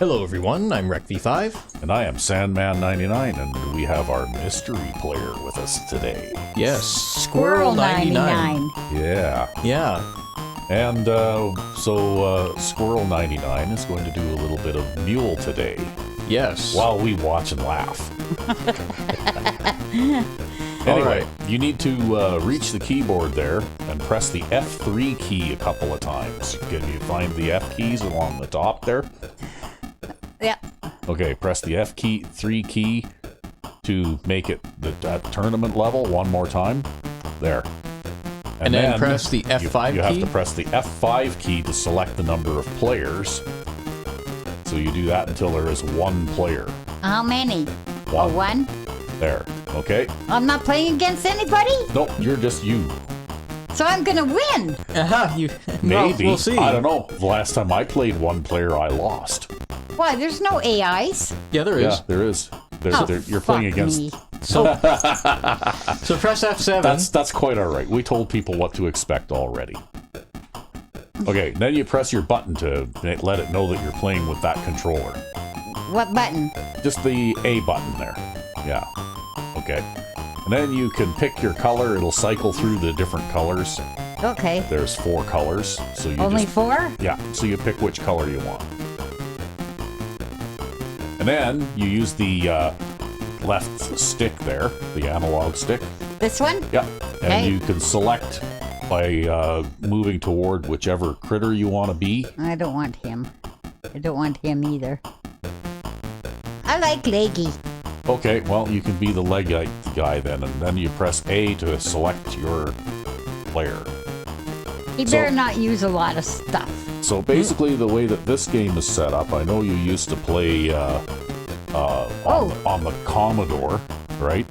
Hello everyone, I'm RecV5. And I am Sandman99, and we have our mystery player with us today. Yes, Squirrel 99. Yeah. Yeah. And Squirrel 99 is going to do a little bit of Mule today. Yes. While we watch and laugh. Anyway, you need to reach the keyboard there and press the F3 key a couple of times. Can you find the F keys along the top there? Yeah. Okay, press the F3 key to make it at tournament level one more time. There. And then press the F5 key? You have to press the F5 key to select the number of players. So you do that until there is one player. How many? One. Oh, one? There. Okay? I'm not playing against anybody? Nope, you're just you. So I'm gonna win. Maybe. We'll see. I don't know. The last time I played one player, I lost. Why? There's no AIs. Yeah, there is. Yeah, there is. You're fuck playing against. me. So press F7. That's quite all right. We told people what to expect already. Okay, then you press your button to let it know that you're playing with that controller. What button? Just the A button there. Yeah. Okay. And then you can pick your color. It'll cycle through the different colors. Okay. There's 4 colors. So you Only just, 4? Yeah. So you pick which color you want. And then you use the left stick there, the analog stick. This one? Yeah. And Okay. you can select by moving toward whichever critter you want to be. I don't want him. I don't want him either. I like Leggy. Okay, well, you can be the leg guy then, and then you press A to select your player. He better not use a lot of stuff. So basically, the way that this game is set up, I know you used to play on the Commodore, right?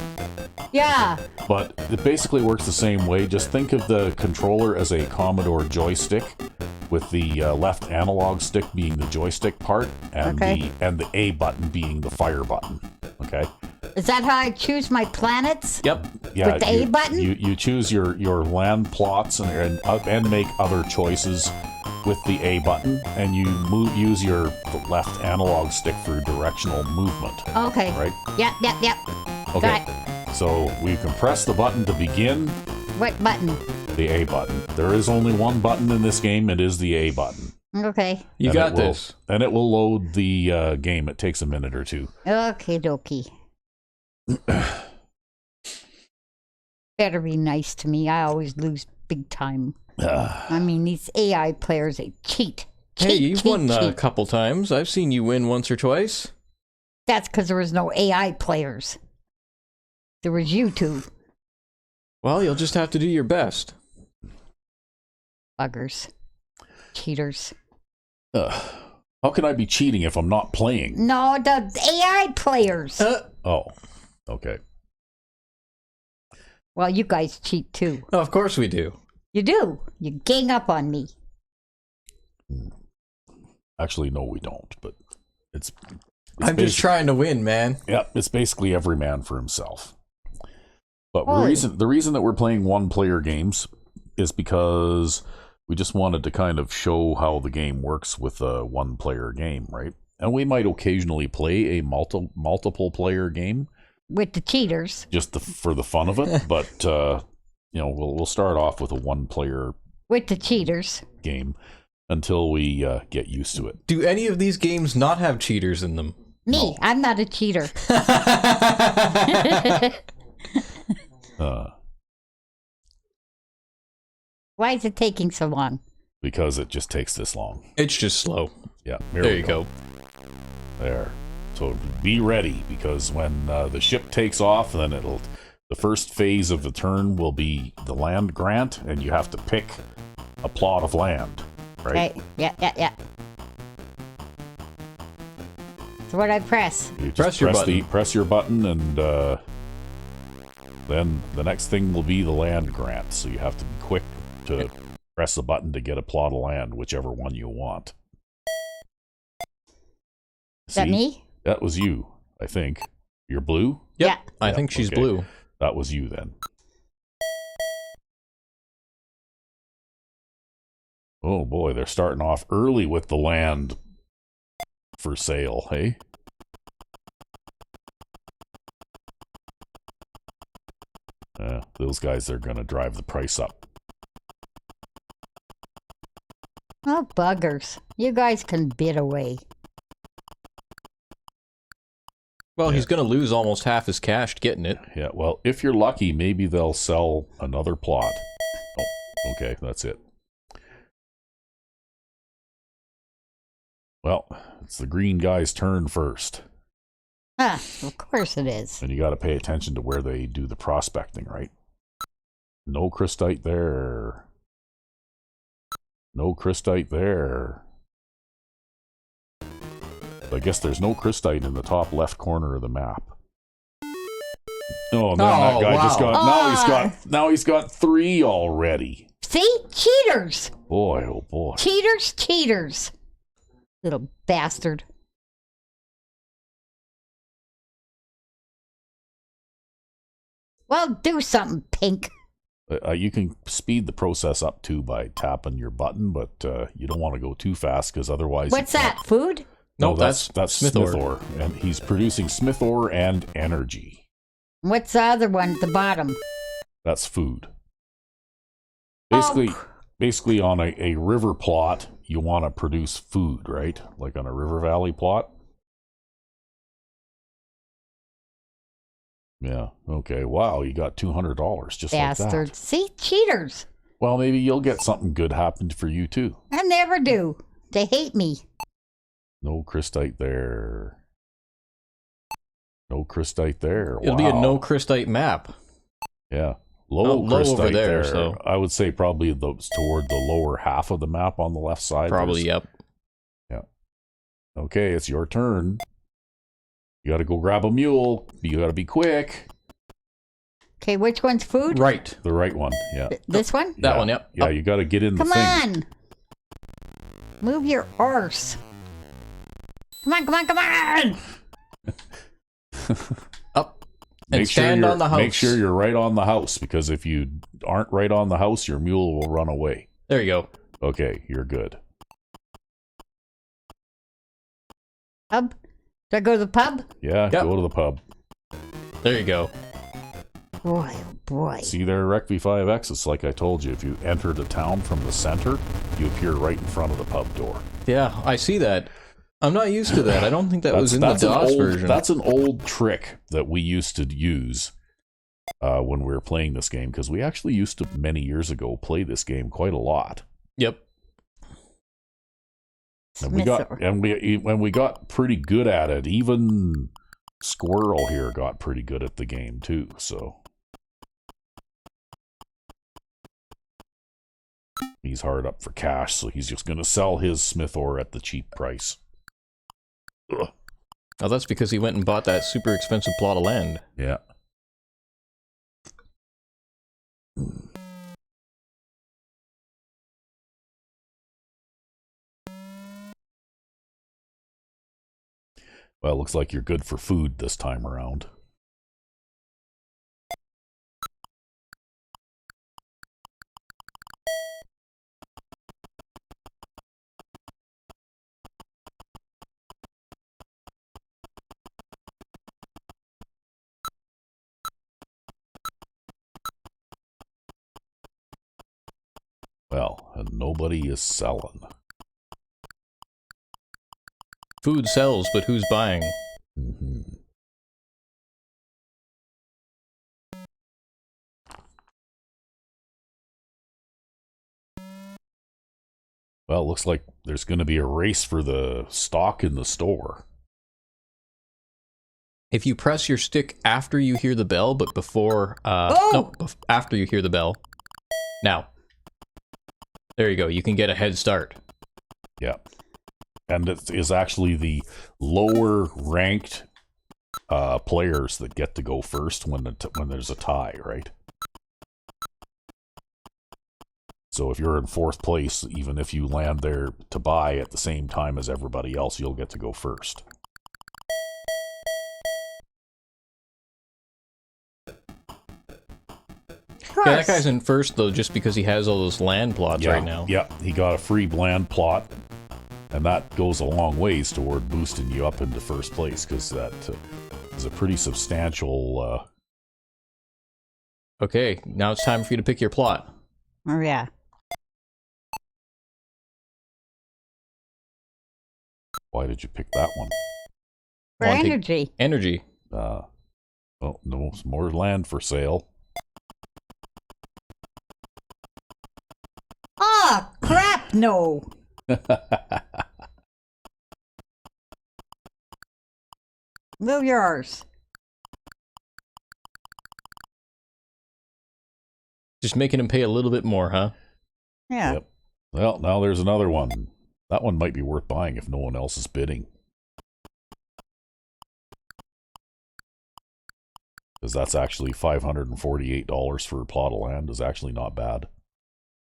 Yeah. But it basically works the same way. Just think of the controller as a Commodore joystick, with the left analog stick being the joystick part, and the A button being the fire button. Okay. Is that how I choose my planets? Yep. Yeah. With the A button? You choose your land plots and make other choices with the A button, and you use your left analog stick for directional movement. Okay. Right? Yep. Okay. Got it. So we can press the button to begin. What button? The A button. There is only one button in this game. It is the A button. Okay. You got this. And it will load the game. It takes a minute or two. Okay, dokie. Better be nice to me. I always lose big time. I mean, these AI players, they cheat. Hey, you've won a couple times. I've seen you win once or twice. That's because there was no AI players. There was you two. Well, you'll just have to do your best. Buggers. Cheaters. How can I be cheating if I'm not playing? No, the AI players. Oh, okay. Well, you guys cheat too. Oh, of course we do. You do. You gang up on me. Actually, no, we don't. But it's I'm just trying to win, man. Yeah, it's basically every man for himself. But Well, the reason that we're playing one-player games is because we just wanted to kind of show how the game works with a one-player game, right? And we might occasionally play a multiple player game With the cheaters. just for the fun of it. But we'll start off with a one-player With the cheaters. game until we get used to it. Do any of these games not have cheaters in them? Me, No. I'm not a cheater. Why is it taking so long? Because it just takes this long. It's just slow. Yeah, There you go. There. So be ready, because when the ship takes off, then the first phase of the turn will be the land grant, and you have to pick a plot of land, right? Right. Yeah. So what I press? You just Press your button. Press your button, and then the next thing will be the land grant. So you have to be quick to press the button to get a plot of land, whichever one you want. Is that me? That was you, I think. You're blue? Yep. Yeah. I think she's okay. blue. That was you then. Oh boy, they're starting off early with the land for sale, hey? Those guys are going to drive the price up. Oh, buggers. You guys can bid away. Well, he's going to lose almost half his cash getting it. Yeah, well, if you're lucky, maybe they'll sell another plot. Oh, okay, that's it. Well, it's the green guy's turn first. Ah, of course it is. And you got to pay attention to where they do the prospecting, right? No crystite there. No crystite there. I guess there's no crystite in the top left corner of the map. Oh, man, that guy just got... Now he's got 3 already. See? Cheaters! Boy, oh boy. Cheaters. Little bastard. Well, do something, Pink. You can speed the process up too by tapping your button, but you don't want to go too fast because otherwise... What's that, food? No, that's Smith ore. And he's producing Smith ore and energy. What's the other one at the bottom? That's food. Basically on a river plot, you want to produce food, right? Like on a river valley plot. Yeah, okay. Wow, you got $200 just Bastard. like that. See? Cheaters. Well, maybe you'll get something good happen for you too. I never do. They hate me. No crystite there. No crystite there. It'll be a no crystite map. Yeah. Low crystite over there. So I would say probably toward the lower half of the map on the left side. Probably, yep. Yeah. Okay, it's your turn. You got to go grab a mule. You got to be quick. Okay, which one's food? Right. The right one, yeah. This one? That one, yep. Yeah, you got to get in the thing. Come on. Move your arse. Come on. Up. And stand on the house. Make sure you're right on the house, because if you aren't right on the house, your mule will run away. There you go. Okay, you're good. Pub? Do I go to the pub? Yeah, go to the pub. There you go. Boy, oh boy. See there, RecV5X, it's like I told you, if you enter the town from the center, you appear right in front of the pub door. Yeah, I see that. I'm not used to that. I don't think that was in the DOS version. That's an old trick that we used to use when we were playing this game, because we actually used to, many years ago, play this game quite a lot. Yep. And we got pretty good at it. Even Squirrel here got pretty good at the game too, so he's hard up for cash, so he's just going to sell his Smith ore at the cheap price. Ugh. Oh, that's because he went and bought that super expensive plot of land. Yeah. Well, it looks like you're good for food this time around. Well, and nobody is selling. Food sells, but who's buying? Mm-hmm. Well, it looks like there's going to be a race for the stock in the store. If you press your stick after you hear the bell, but before... No, after you hear the bell. Now. There you go. You can get a head start. Yeah. And it is actually the lower ranked players that get to go first when there's a tie, right? So if you're in 4th place, even if you land there to buy at the same time as everybody else, you'll get to go first. Yeah, that guy's in first, though, just because he has all those land plots right now. Yeah, he got a free land plot. And that goes a long ways toward boosting you up into first place, because that is a pretty substantial... Okay, now it's time for you to pick your plot. Oh, yeah. Why did you pick that one? For energy. Energy. Oh, no, more land for sale. Ah, crap, no. Move yours. Just making him pay a little bit more, huh? Yeah. Yep. Well, now there's another one. That one might be worth buying if no one else is bidding. Because that's actually $548 for a plot of land is actually not bad.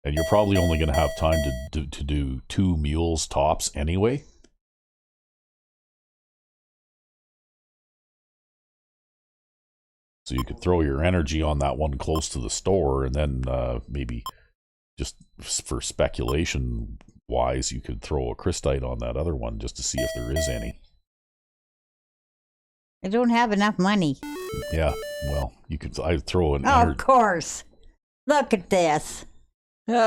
And you're probably only going to have time to do 2 mules tops anyway. So you could throw your energy on that one close to the store, and then maybe just for speculation wise, you could throw a crystite on that other one just to see if there is any. I don't have enough money. Yeah, well, you could. I'd throw an. Of course. Look at this. See?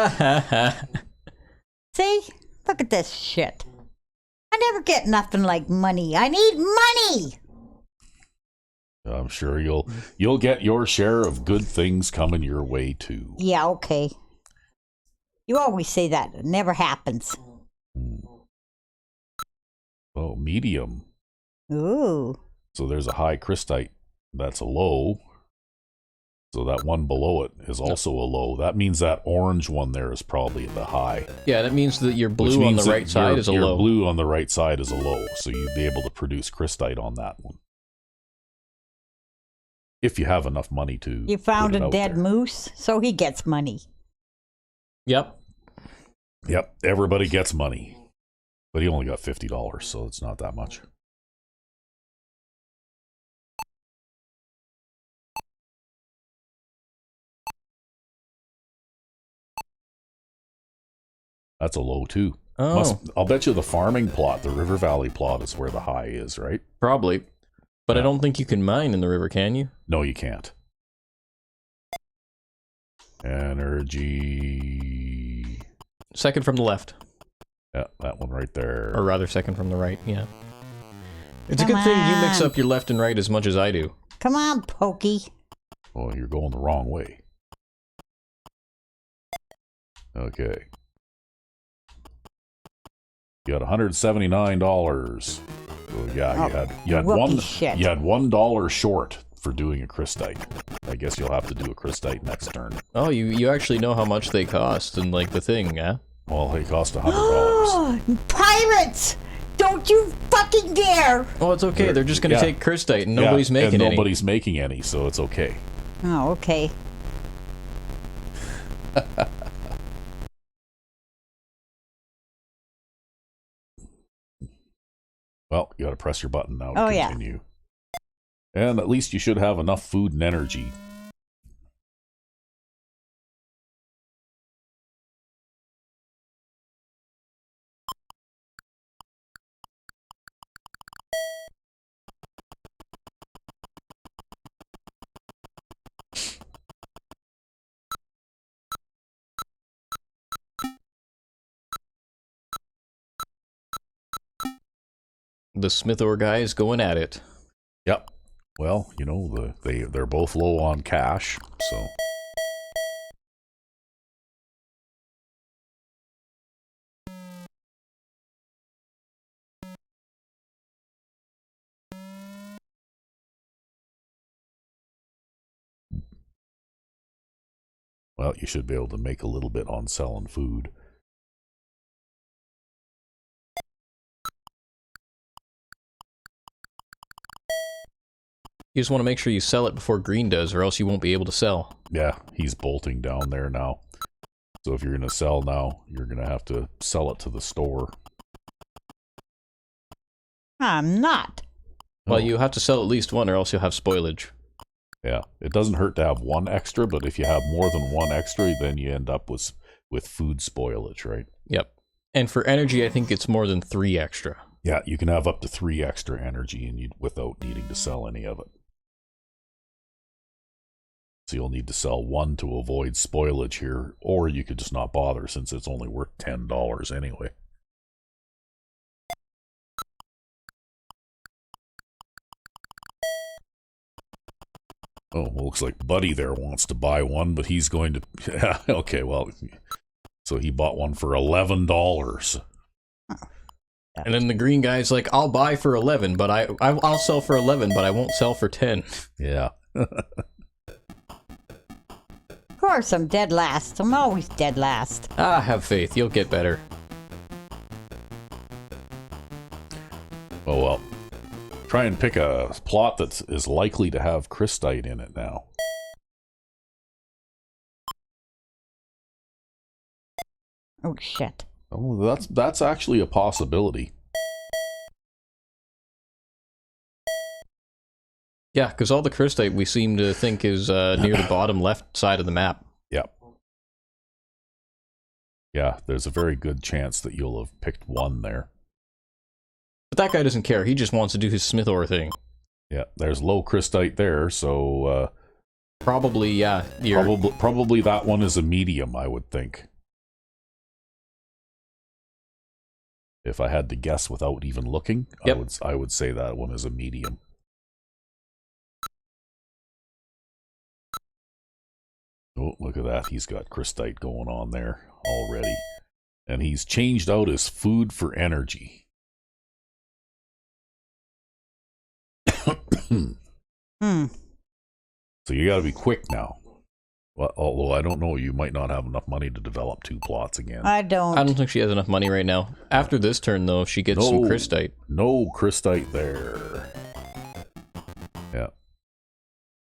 Look at this shit. I never get nothing like money. I need money. I'm sure you'll get your share of good things coming your way too. Yeah, okay. You always say that. It never happens. Oh, medium. Ooh. So there's a high crystite. That's a low. So that one below it is also a low. That means that orange one there is probably the high. Yeah, that means that your blue on the right side is a low. Your blue on the right side is a low. So you'd be able to produce crystite on that one. If you have enough money to. You found a dead moose, so he gets money. Yep. Yep. Everybody gets money. But he only got $50, so it's not that much. That's a low too. Oh. I'll bet you the farming plot, the River Valley plot, is where the high is, right? Probably. But yeah. I don't think you can mine in the river, can you? No, you can't. Energy. Second from the left. Yeah, that one right there. Or rather, second from the right, yeah. It's a good thing you mix up your left and right as much as I do. Come on, Pokey. Oh, you're going the wrong way. Okay. You had $179. So yeah, you had $1 short for doing a crystite. I guess you'll have to do a crystite next turn. Oh, you actually know how much they cost and like the thing, yeah? Well, they cost $100. Pirates! Don't you fucking dare! Oh, it's okay. They're just gonna take crystite and nobody's making any. Nobody's making any, so it's okay. Oh, okay. Well, you got to press your button now to continue. Yeah. And at least you should have enough food and energy. The Smithor guy is going at it. Yep. Well, you know, they're both low on cash, so. Well, you should be able to make a little bit on selling food. You just want to make sure you sell it before Green does, or else you won't be able to sell. Yeah, he's bolting down there now. So if you're going to sell now, you're going to have to sell it to the store. I'm not. Well, you have to sell at least one, or else you'll have spoilage. Yeah, it doesn't hurt to have one extra, but if you have more than one extra, then you end up with food spoilage, right? Yep. And for energy, I think it's more than 3 extra. Yeah, you can have up to 3 extra energy and without needing to sell any of it. So you'll need to sell 1 to avoid spoilage here, or you could just not bother since it's only worth $10 anyway. Oh, well, looks like Buddy there wants to buy one, but he's going to... Yeah, okay, well, so he bought one for $11. And then the green guy's like, I'll buy for 11, but I'll sell for 11, but I won't sell for 10. Yeah. Of course, I'm dead last. I'm always dead last. Ah, have faith. You'll get better. Oh, well. Try and pick a plot that is likely to have crystite in it now. Oh, shit. Oh, that's actually a possibility. Yeah, because all the crystite we seem to think is near the bottom left side of the map. Yep. Yeah, there's a very good chance that you'll have picked one there. But that guy doesn't care. He just wants to do his smith ore thing. Yeah, there's low crystite there, so... probably, yeah. Probably that one is a medium, I would think. If I had to guess without even looking, yep. I would say that one is a medium. Oh, look at that. He's got crystite going on there already. And he's changed out his food for energy. So you gotta be quick now. Well, although I don't know, you might not have enough money to develop 2 plots again. I don't think she has enough money right now. After this turn, though, she gets some crystite. No crystite there. Yeah.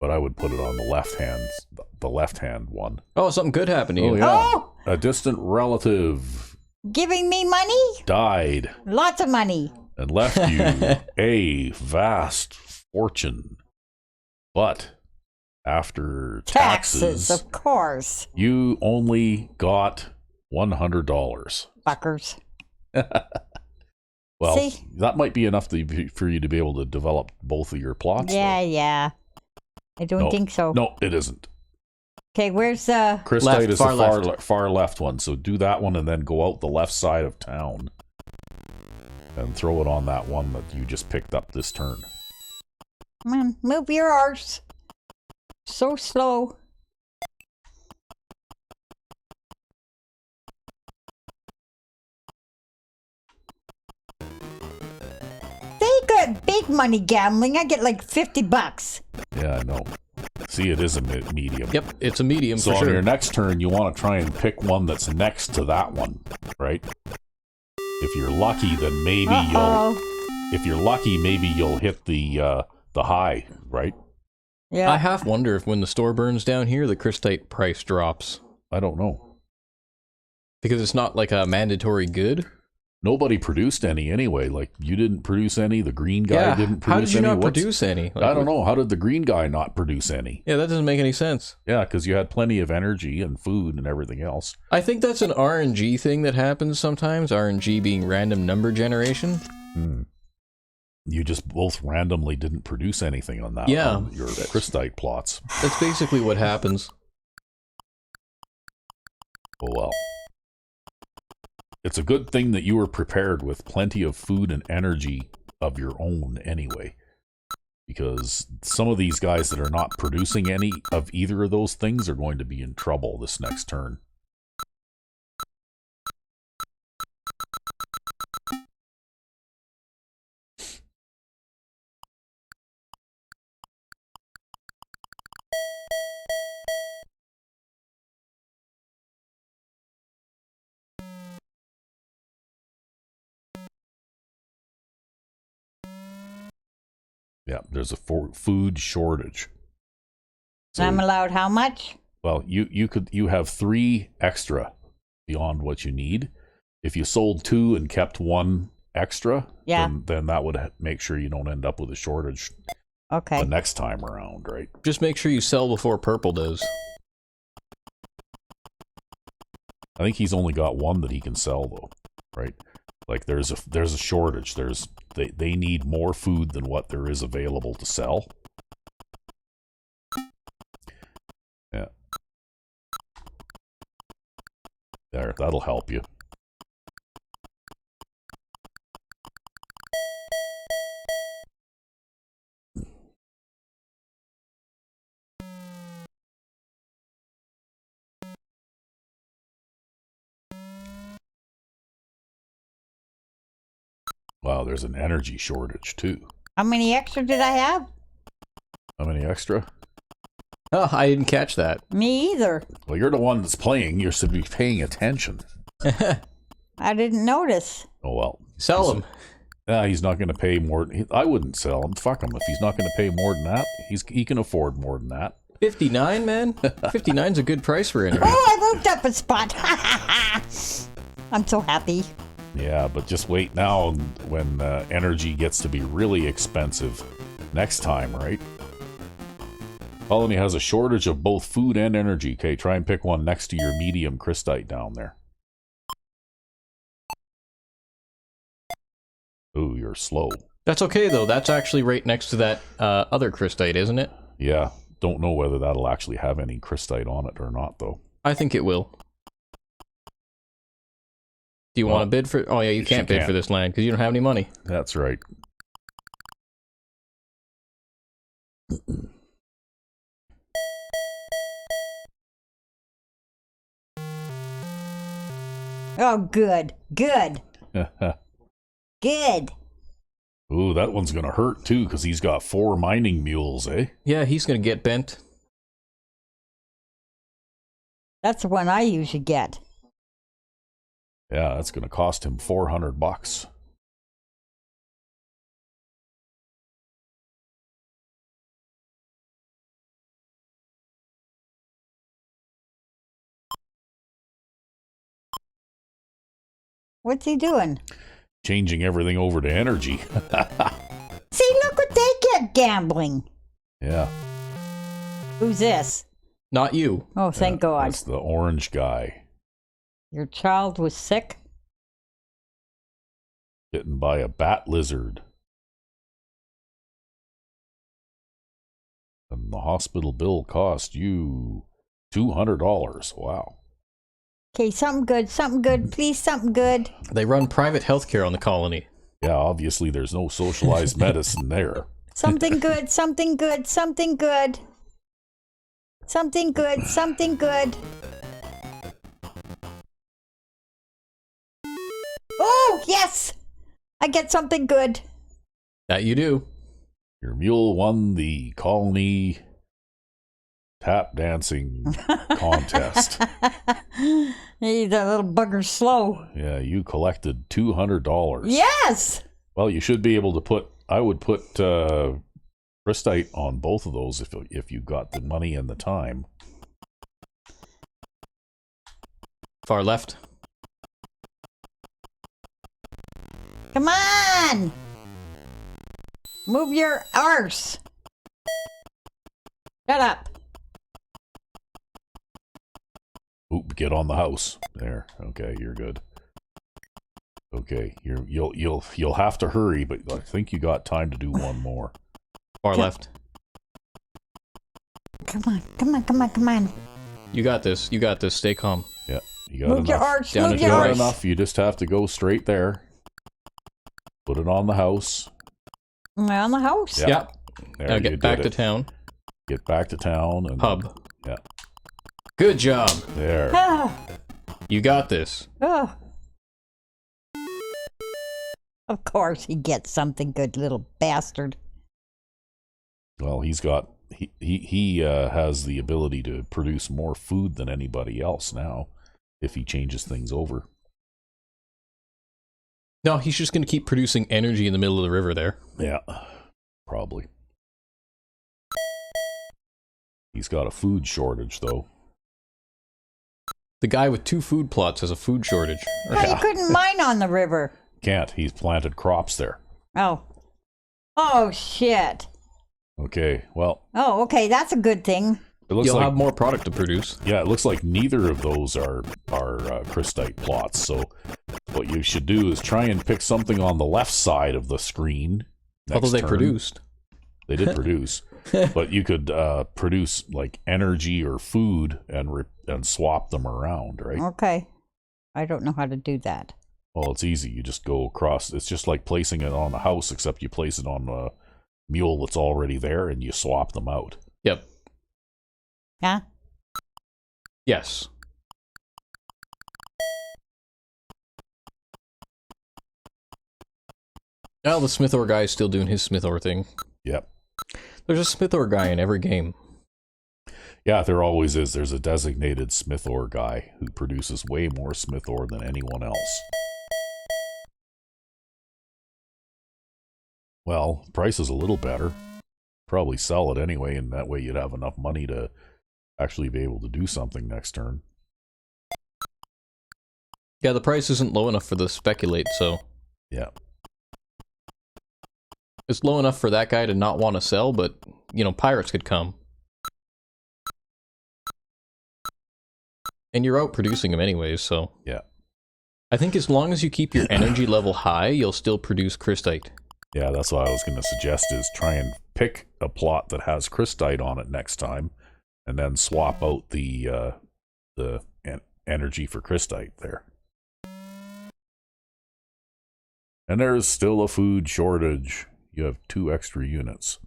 But I would put it on the left hand one. Oh, something good happened to you. Oh, yeah. Oh! A distant relative Giving me money? died Lots of money. and left you a vast fortune. But after taxes, of course. you only got $100. Fuckers. Well, See? that might be enough for you to be able to develop both of your plots. Yeah, though. yeah. I don't think so. No, it isn't. Okay, where's Crystite left, is far the far left one, so do that one and then go out the left side of town and throw it on that one that you just picked up this turn. Come on, move your arse. So slow. They got big money gambling. I get like $50. Yeah, I know. See, it is a medium. Yep, it's a medium So for on sure. your next turn, you want to try and pick one that's next to that one, right? If you're lucky, then maybe If you're lucky, maybe you'll hit the high, right? Yeah. I half wonder if when the store burns down here, the crystite price drops. I don't know. Because it's not like a mandatory good. Nobody produced any anyway. Like, you didn't produce any. The green guy didn't produce any. How did you not produce any? Like, I don't know. How did the green guy not produce any? Yeah, that doesn't make any sense. Yeah, because you had plenty of energy and food and everything else. I think that's an RNG thing that happens sometimes. RNG being random number generation. You just both randomly didn't produce anything on that. Yeah. On your crystite plots. That's basically what happens. Oh well. It's a good thing that you were prepared with plenty of food and energy of your own anyway. Because some of these guys that are not producing any of either of those things are going to be in trouble this next turn. Yeah, there's a food shortage. So I'm allowed how much? Well, you have 3 extra beyond what you need. If you sold 2 and kept 1 extra, then that would make sure you don't end up with a shortage the next time around, right? Just make sure you sell before purple does. I think he's only got 1 that he can sell, though. right? Like there's a shortage. They need more food than what there is available to sell. Yeah. There, that'll help you. Wow, there's an energy shortage too. How many extra did I have? How many extra? Oh, I didn't catch that. Me either. Well, you're the one that's playing. You're supposed to be paying attention. I didn't notice. Oh, well. Sell him. He's not going to pay more. I wouldn't sell him. Fuck him. If he's not going to pay more than that, he can afford more than that. 59, man. 59's a good price for energy. Oh, I moved up a spot. I'm so happy. Yeah, but just wait now when energy gets to be really expensive next time, right? Colony has a shortage of both food and energy. Okay, try and pick one next to your medium crystite down there. Ooh, you're slow. That's okay, though. That's actually right next to that other crystite, isn't it? Yeah, don't know whether that'll actually have any crystite on it or not, though. I think it will. Do you want to bid for... Oh, yeah, you can't bid for this land because you don't have any money. That's right. Oh, good. Good. Good. Ooh, that one's going to hurt, too, because he's got 4 mining mules, eh? Yeah, he's going to get bent. That's the one I usually get. Yeah, that's going to cost him $400. What's he doing? Changing everything over to energy. See, look what they get gambling. Yeah. Who's this? Not you. Oh, thank God. That's the orange guy. Your child was sick? Bitten by a bat lizard. And the hospital bill cost you $200. Wow. Okay, something good, please, something good. They run private healthcare on the colony. Yeah, obviously there's no socialized medicine there. Something good, something good, something good. Something good, something good. Oh, yes! I get something good. That you do. Your mule won the colony tap dancing contest. Hey, that little bugger's slow. Yeah, you collected $200. Yes! Well, you should be able to put, I would put crystite on both of those if you got the money and the time. Far left. Come on! Move your arse. Shut up. Oop, get on the house. There. Okay, you're good. Okay, you'll have to hurry, but I think you got time to do one more. Far left. Come on, come on, come on, come on. You got this. You got this. Stay calm. Yeah, you got Move enough. your arse, Down move to your your Got arse. enough. You just have to go straight there. Put it on the house. On the house. Yeah. Yep. There, Now you get back did to it. town. Get back to town and Pub. Yeah. Good job. There. Ah, You got this. oh. Of course he gets something good, little bastard. Well, he has the ability to produce more food than anybody else now if he changes things over. No, he's just going to keep producing energy in the middle of the river there. Yeah, probably. He's got a food shortage, though. The guy with 2 food plots has a food shortage. No, you couldn't mine on the river. Can't. He's planted crops there. Oh. Oh, shit. Okay, well, Oh, okay, that's a good thing. It looks You'll like, have more product to produce. yeah, it looks like neither of those are crystite plots. So what you should do is try and pick something on the left side of the screen. Although they turn. produced. They did produce. But you could produce like energy or food and swap them around, right? Okay. I don't know how to do that. Well, it's easy. You just go across. It's just like placing it on a house, except you place it on a mule that's already there and you swap them out. Yep. Huh? Yes. Well, the Smithor guy is still doing his Smithor thing. Yep. There's a Smithor guy in every game. Yeah, there always is. There's a designated Smithor guy who produces way more Smithor than anyone else. Well, price is a little better. Probably sell it anyway, and that way you'd have enough money to actually be able to do something next turn. Yeah, the price isn't low enough for the speculate, so... Yeah. It's low enough for that guy to not want to sell, but, you know, pirates could come. And you're out producing them anyways, so... Yeah. I think as long as you keep your energy level high, you'll still produce crystite. Yeah, that's what I was going to suggest, is try and pick a plot that has crystite on it next time, and then swap out the energy for crystite there. And there's still a food shortage. You have 2 extra units.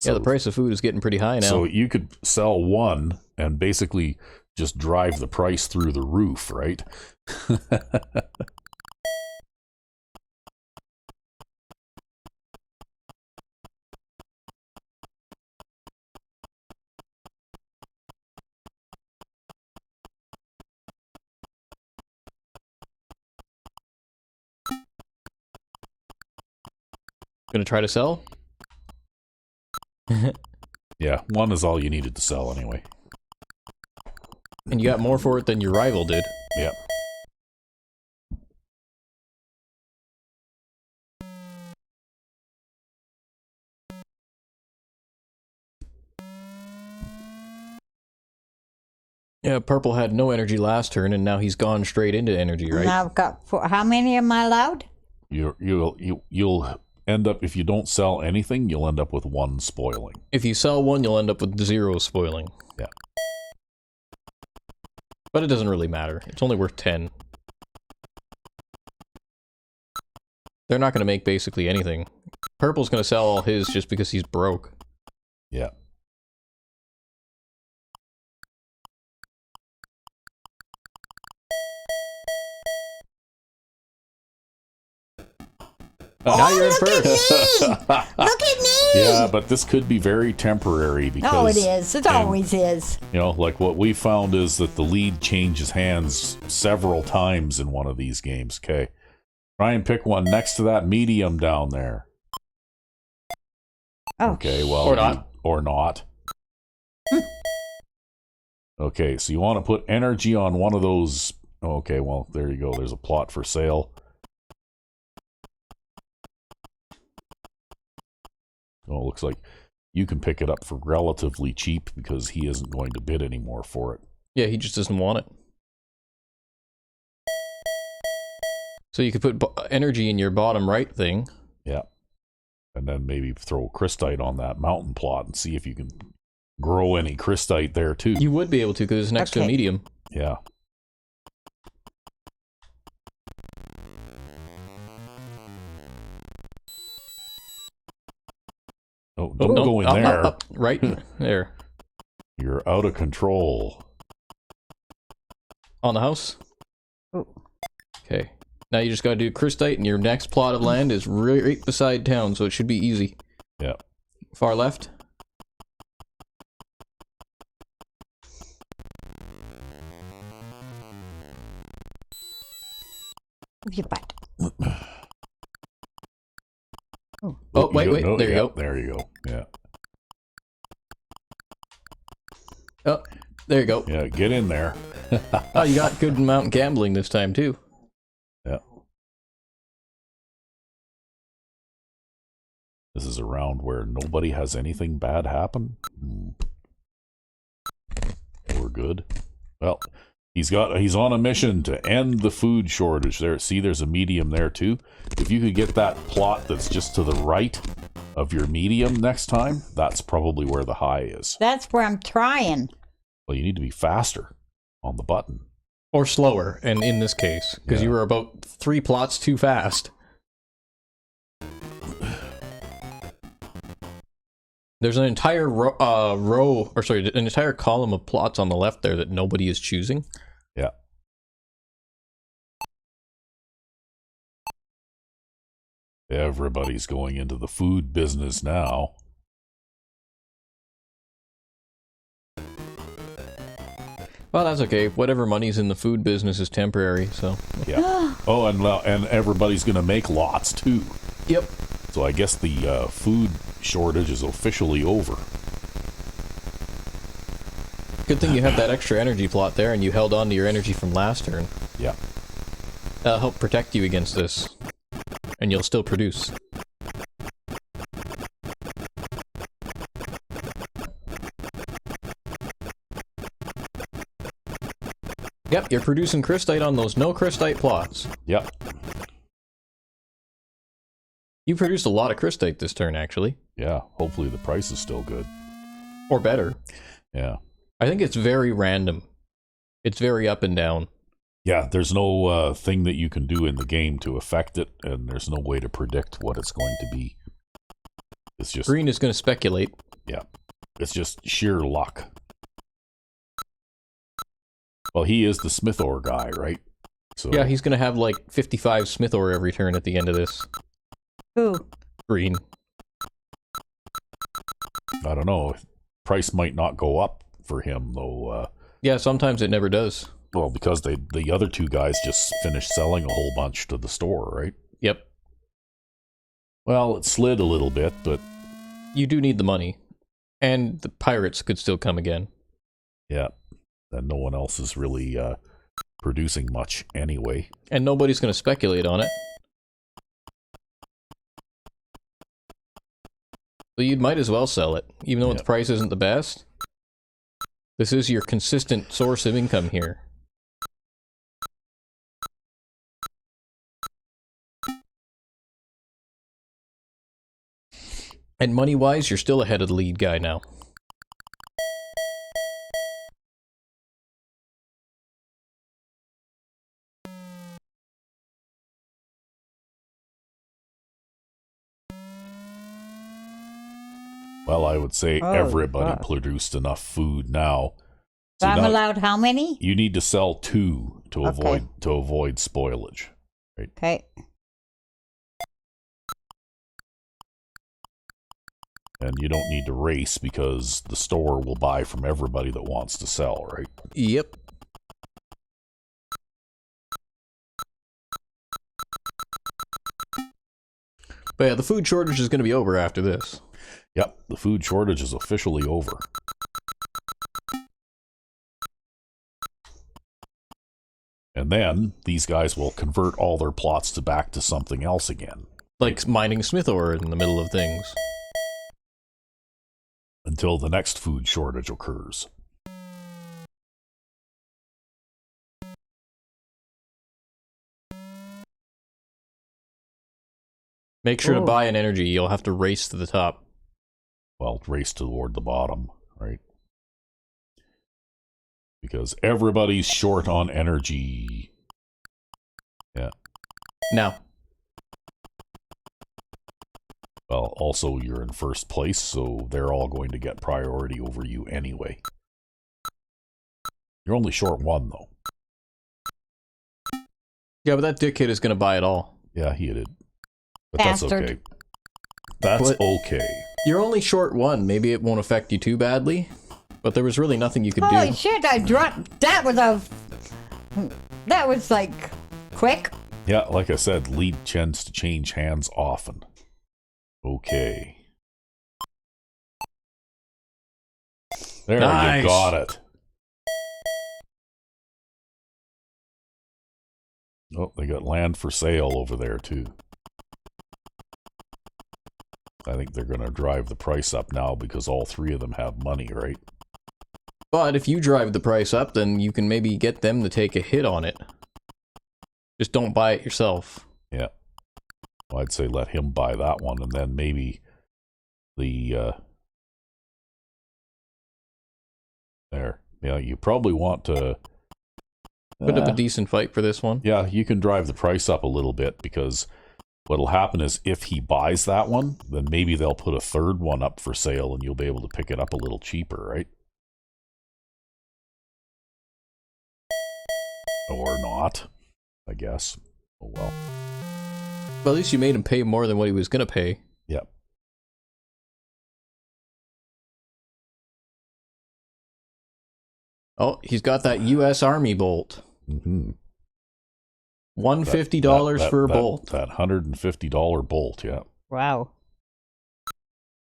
Yeah, the price of food is getting pretty high now. So you could sell one and basically just drive the price through the roof, right? Gonna try to sell? Yeah, one is all you needed to sell anyway. And you got more for it than your rival did. Yep. Yeah, Purple had no energy last turn, and now he's gone straight into energy, right? Now I've got how many am I allowed? You'll end up, if you don't sell anything, you'll end up with 1 spoiling. If you sell one, you'll end up with 0 spoiling. Yeah. But it doesn't really matter. It's only worth 10. They're not going to make basically anything. Purple's going to sell all his just because he's broke. Yeah. Now you're in Look at first. me! Look at me! Yeah, but this could be very temporary because... Oh, it is. It always is. You know, like what we found is that the lead changes hands several times in one of these games. Okay. Try and pick one next to that medium down there. Oh. Okay, well... Or not. Or not. Okay, so you want to put energy on one of those... Okay, well, there you go. There's a plot for sale. Oh, it looks like you can pick it up for relatively cheap because he isn't going to bid anymore for it. Yeah, he just doesn't want it. So you could put energy in your bottom right thing. Yeah. And then maybe throw crystite on that mountain plot and see if you can grow any crystite there too. You would be able to because it's next to a medium. Yeah. Oh, don't go in there. Up, right there. You're out of control. On the house? Ooh. Okay. Now you just gotta do crystite, and your next plot of land is right beside town, so it should be easy. Yeah. Far left. Move your butt. Oh, wait, No, there you yeah, go. There you go. Yeah. Oh, there you go. Yeah, get in there. Oh, you got good amount gambling this time, too. Yeah. This is around where nobody has anything bad happen. We're good. Well, he's on a mission to end the food shortage. There, see, there's a medium there too. If you could get that plot that's just to the right of your medium next time, that's probably where the high is. That's where I'm trying. Well, you need to be faster on the button. Or slower, and in this case, because you were about 3 plots too fast. There's an entire an entire column of plots on the left there that nobody is choosing. Yeah. Everybody's going into the food business now. Well, that's okay. Whatever money's in the food business is temporary, so... Yeah. Oh, and everybody's going to make lots, too. Yep. So I guess the food shortage is officially over. Good thing you have that extra energy plot there, and you held on to your energy from last turn. Yeah. That'll help protect you against this. And you'll still produce. Yep, you're producing crystite on those no crystite plots. Yep. You produced a lot of crystite this turn, actually. Yeah, hopefully the price is still good. Or better. Yeah. I think it's very random. It's very up and down. Yeah, there's no thing that you can do in the game to affect it, and there's no way to predict what it's going to be. It's just... Green is going to speculate. Yeah. It's just sheer luck. Well, he is the Smith ore guy, right? So yeah, he's going to have like 55 Smith ore every turn at the end of this. Who? Green. I don't know. Price might not go up for him, though. Yeah, sometimes it never does. Well, because the other two guys just finished selling a whole bunch to the store, right? Yep. Well, it slid a little bit, but... You do need the money. And the pirates could still come again. Yeah. And no one else is really producing much anyway. And nobody's going to speculate on it. So you might as well sell it, even though its price isn't the best. This is your consistent source of income here. And money-wise, you're still ahead of the lead guy now. Well, I would say everybody produced enough food now. So I'm allowed how many? You need to sell 2 to avoid spoilage. Right? Okay. And you don't need to race because the store will buy from everybody that wants to sell, right? Yep. But yeah, the food shortage is going to be over after this. Yep, the food shortage is officially over. And then these guys will convert all their plots back to something else again. Like mining Smith ore in the middle of things. Until the next food shortage occurs. Make sure to buy an energy. You'll have to race to the top. Well, race toward the bottom, right? Because everybody's short on energy. Yeah. Now. Well, also you're in first place, so they're all going to get priority over you anyway. You're only short 1, though. Yeah, but that dickhead is going to buy it all. Yeah, he did. But that's okay. That's okay. You're only short 1. Maybe it won't affect you too badly. But there was really nothing you could do. Holy shit, I dropped... That was like... quick. Yeah, like I said, lead tends to change hands often. Okay. There, nice. You got it. Oh, they got land for sale over there, too. I think they're going to drive the price up now because all three of them have money, right? But if you drive the price up, then you can maybe get them to take a hit on it. Just don't buy it yourself. Yeah. Well, I'd say let him buy that one, and then maybe the... there. Yeah, you probably want to... Put up a decent fight for this one. Yeah, you can drive the price up a little bit, because what'll happen is if he buys that one, then maybe they'll put a third one up for sale, and you'll be able to pick it up a little cheaper, right? Or not, I guess. Oh well. Well, at least you made him pay more than what he was going to pay. Yep. Oh, he's got that U.S. Army bolt. Mm-hmm. $150 for a bolt. That $150 bolt, yeah. Wow.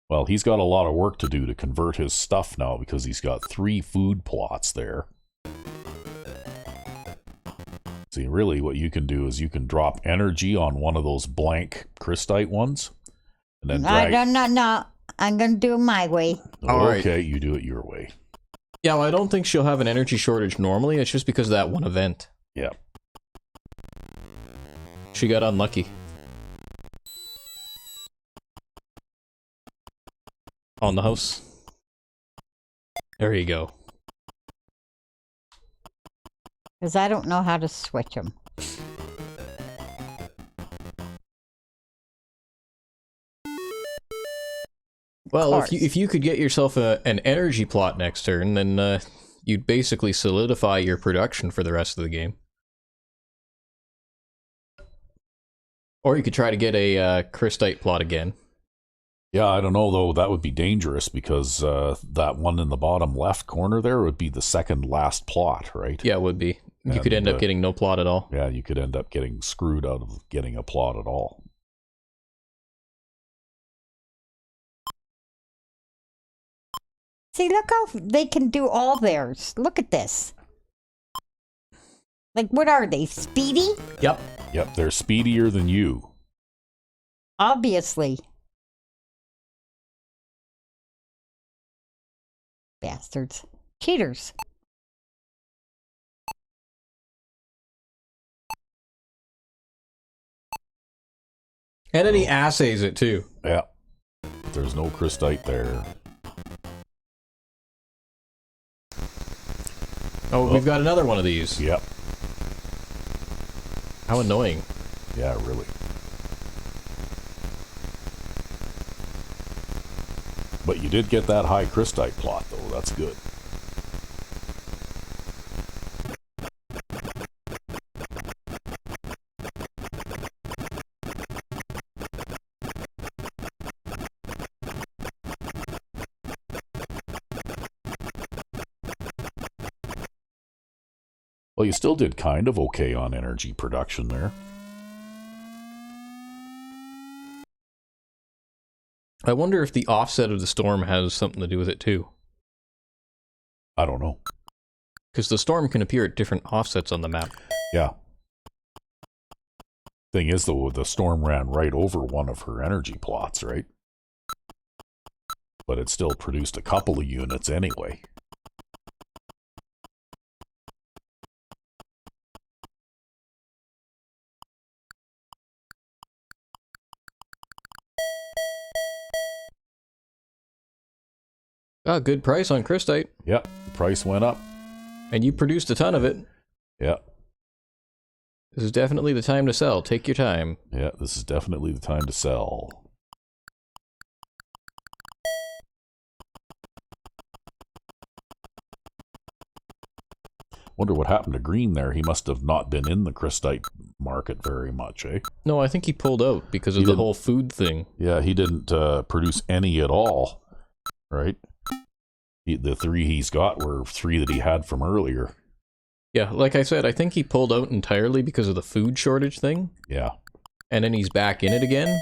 Well, he's got a lot of work to do to convert his stuff now, because he's got 3 food plots there. See, really what you can do is you can drop energy on one of those blank crystite ones, and then drag... No. I'm going to do it my way. Okay, you do it your way. Yeah, well, I don't think she'll have an energy shortage normally. It's just because of that one event. Yeah. She got unlucky. On the house. There you go. Because I don't know how to switch them. Well, if you could get yourself an energy plot next turn, then you'd basically solidify your production for the rest of the game. Or you could try to get a crystite plot again. Yeah, I don't know, though. That would be dangerous, because that one in the bottom left corner there would be the second last plot, right? Yeah, it would be. You could end up getting no plot at all. Yeah, you could end up getting screwed out of getting a plot at all. See, look how they can do all theirs. Look at this. Like, what are they? Speedy? Yep. Yep, they're speedier than you. Obviously. Bastards. Cheaters. And then he assays it too. Yeah. There's no crystite there. Oh, we've got another one of these. Yep. How annoying. Yeah, really. But you did get that high crystite plot, though. That's good. Well, you still did kind of okay on energy production there. I wonder if the offset of the storm has something to do with it too. I don't know. Because the storm can appear at different offsets on the map. Yeah. Thing is, though, the storm ran right over one of her energy plots, right? But it still produced a couple of units anyway. Ah, good price on crystite. Yep, the price went up. And you produced a ton of it. Yeah. This is definitely the time to sell. Take your time. Yeah, this is definitely the time to sell. Wonder what happened to Green there. He must have not been in the crystite market very much, eh? No, I think he pulled out because of the whole food thing. Yeah, he didn't produce any at all, right? The 3 he's got were 3 that he had from earlier. Yeah, like I said, I think he pulled out entirely because of the food shortage thing. Yeah. And then he's back in it again.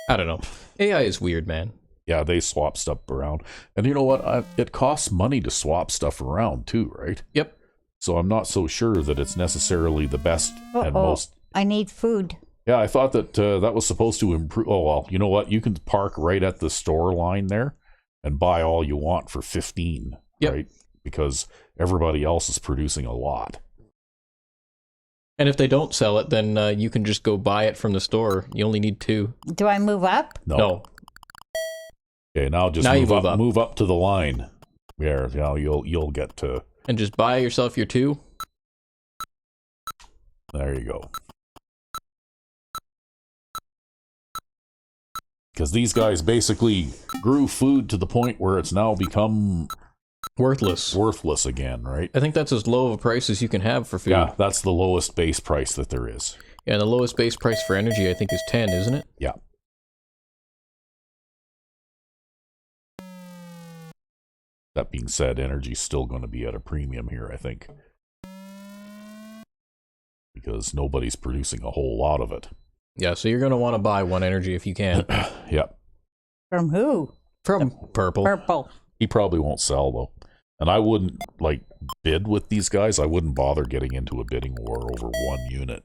I don't know. AI is weird, man. Yeah, they swap stuff around. And you know what? It costs money to swap stuff around too, right? Yep. So I'm not so sure that it's necessarily the best and most... I need food. Yeah, I thought that that was supposed to improve. Oh, well, you know what? You can park right at the store line there and buy all you want for 15, right? Because everybody else is producing a lot. And if they don't sell it, then you can just go buy it from the store. You only need 2. Do I move up? No. Okay, now just move up to the line. Yeah, you'll get to... And just buy yourself your 2. There you go. Because these guys basically grew food to the point where it's now become worthless again, right? I think that's as low of a price as you can have for food. Yeah, that's the lowest base price that there is. Yeah, the lowest base price for energy, I think, is 10, isn't it? Yeah. That being said, energy's still going to be at a premium here, I think. Because nobody's producing a whole lot of it. Yeah, so you're going to want to buy 1 energy if you can. Yep. From who? From Purple. Purple. He probably won't sell, though. And I wouldn't, like, bid with these guys. I wouldn't bother getting into a bidding war over 1 unit.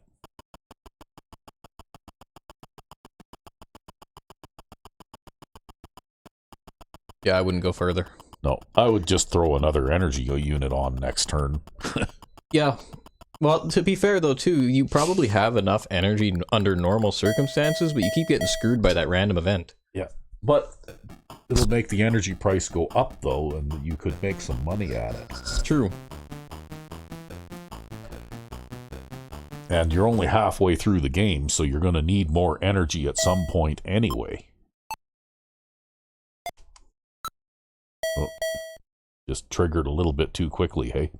Yeah, I wouldn't go further. No, I would just throw another energy unit on next turn. Yeah. Well, to be fair, though, too, you probably have enough energy under normal circumstances, but you keep getting screwed by that random event. Yeah, but it'll make the energy price go up, though, and you could make some money at it. It's true. And you're only halfway through the game, so you're going to need more energy at some point anyway. Oh, just triggered a little bit too quickly, hey?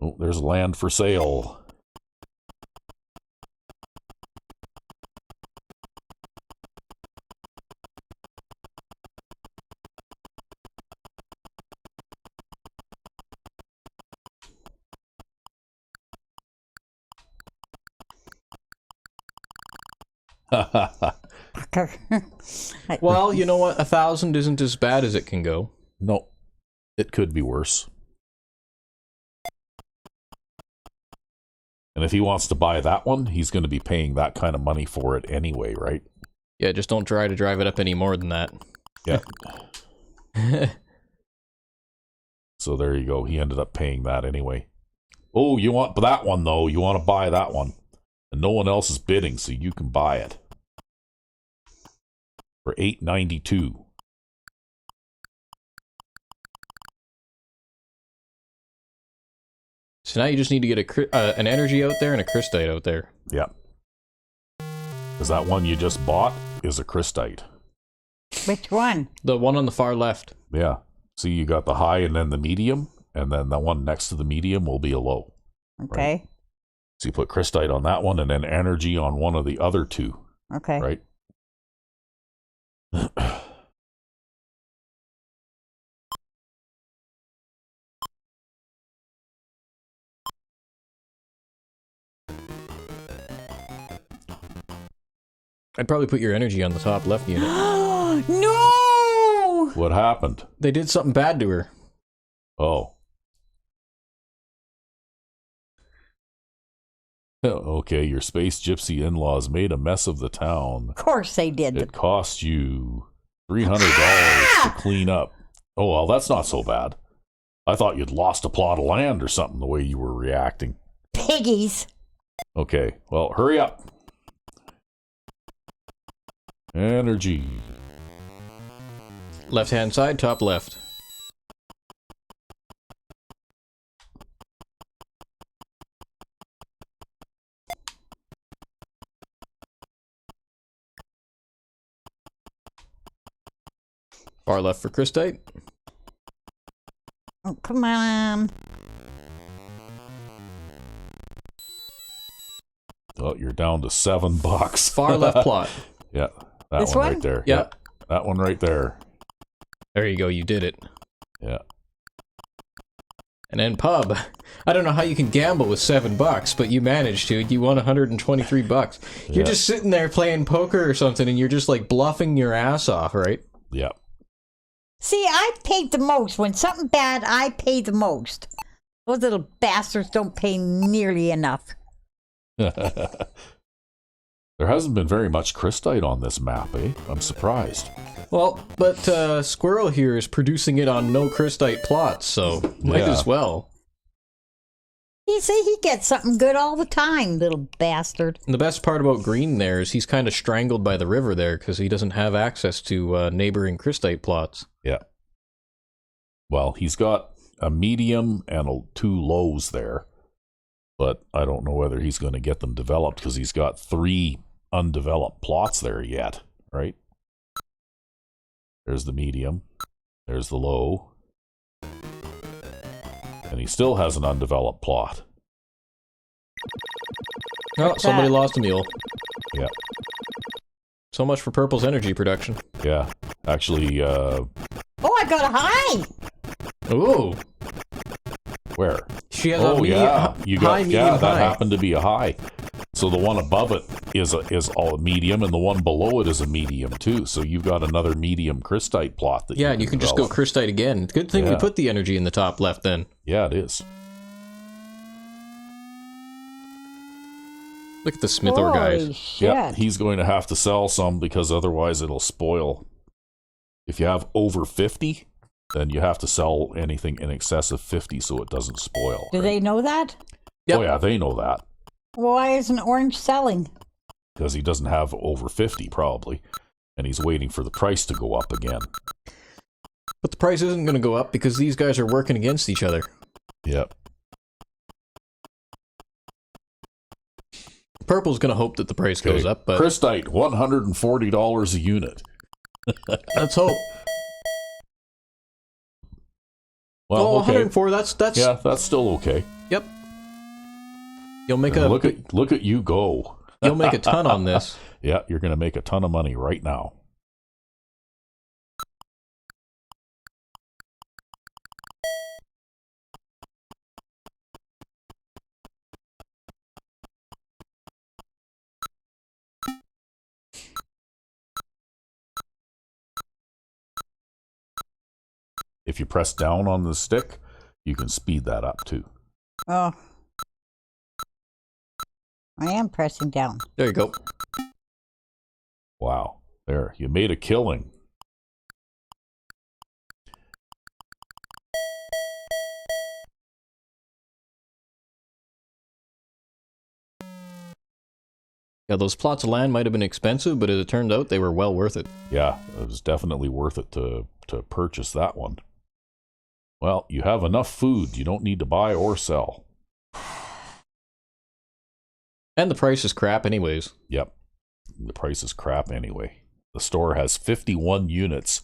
Oh, there's land for sale. Well, you know what? 1,000 isn't as bad as it can go. No, it could be worse. And if he wants to buy that one, he's going to be paying that kind of money for it anyway, right? Yeah, just don't try to drive it up any more than that. Yeah. So there you go. He ended up paying that anyway. Oh, you want that one, though. You want to buy that one. And no one else is bidding, so you can buy it. For $8.92. So now you just need to get an energy out there and a crystite out there. Yeah. Because that one you just bought is a crystite. Which one? The one on the far left. Yeah. See, you got the high and then the medium, and then the one next to the medium will be a low. Okay. Right? So you put crystite on that one, and then energy on one of the other 2. Okay. Right? I'd probably put your energy on the top left unit. No! What happened? They did something bad to her. Oh. Okay, your space gypsy in-laws made a mess of the town. Of course they did. It cost you $300 to clean up. Oh, well, that's not so bad. I thought you'd lost a plot of land or something the way you were reacting. Piggies. Okay, well, hurry up. Energy. Left-hand side, top left. Far left for crystite. Oh, come on. Oh, you're down to $7. Far left plot. Yeah, that This one one? right there. Yeah. That one right there. There you go, you did it. Yeah. And then pub. I don't know how you can gamble with $7, but you managed to. You won $123. You're Yeah. just sitting there playing poker or something, and you're just like bluffing your ass off, right? Yeah. See, I paid the most. When something bad, I pay the most. Those little bastards don't pay nearly enough. There hasn't been very much crystite on this map, eh? I'm surprised. Well, but Squirrel here is producing it on no crystite plots, so might as well. You see, he gets something good all the time, little bastard. And the best part about Green there is he's kind of strangled by the river there because he doesn't have access to neighboring crystite plots. Yeah. Well, he's got a medium and 2 lows there, but I don't know whether he's going to get them developed because he's got 3 undeveloped plots there yet, right? There's the medium, there's the low, and he still has an undeveloped plot. Oh, somebody lost a mule. Yeah. So much for Purple's energy production. Yeah, actually, Oh, I got a high! Ooh. where? She has a medium, high, medium, yeah, that high. happened to be a high. So the one above it is all a medium, and the one below it is a medium too. So you've got another medium crystite plot that Yeah, and you can just go crystite again. Good thing we put the energy in the top left then. Yeah, it is. Look at the Smithor guys. Shit. Yeah, he's going to have to sell some because otherwise it'll spoil. If you have over 50, then you have to sell anything in excess of 50 so it doesn't spoil. Do they know that? Yep. Oh yeah, they know that. Why isn't Orange selling? Because he doesn't have over 50 probably, and he's waiting for the price to go up again. But the price isn't going to go up because these guys are working against each other. Yep. Purple's going to hope that the price goes up, but... Crystite, $140 a unit. Let's hope. Well, oh, okay. 104, that's... Yeah, that's still okay. Yep. You'll make And a... look at you go. You'll make a ton on this. Yeah, you're going to make a ton of money right now. If you press down on the stick, you can speed that up too. Oh. I am pressing down. There you go. Wow. There, you made a killing. Yeah, those plots of land might have been expensive, but as it turned out, they were well worth it. Yeah, it was definitely worth it to purchase that one. Well, you have enough food. You don't need to buy or sell. And the price is crap anyways. Yep. The price is crap anyway. The store has 51 units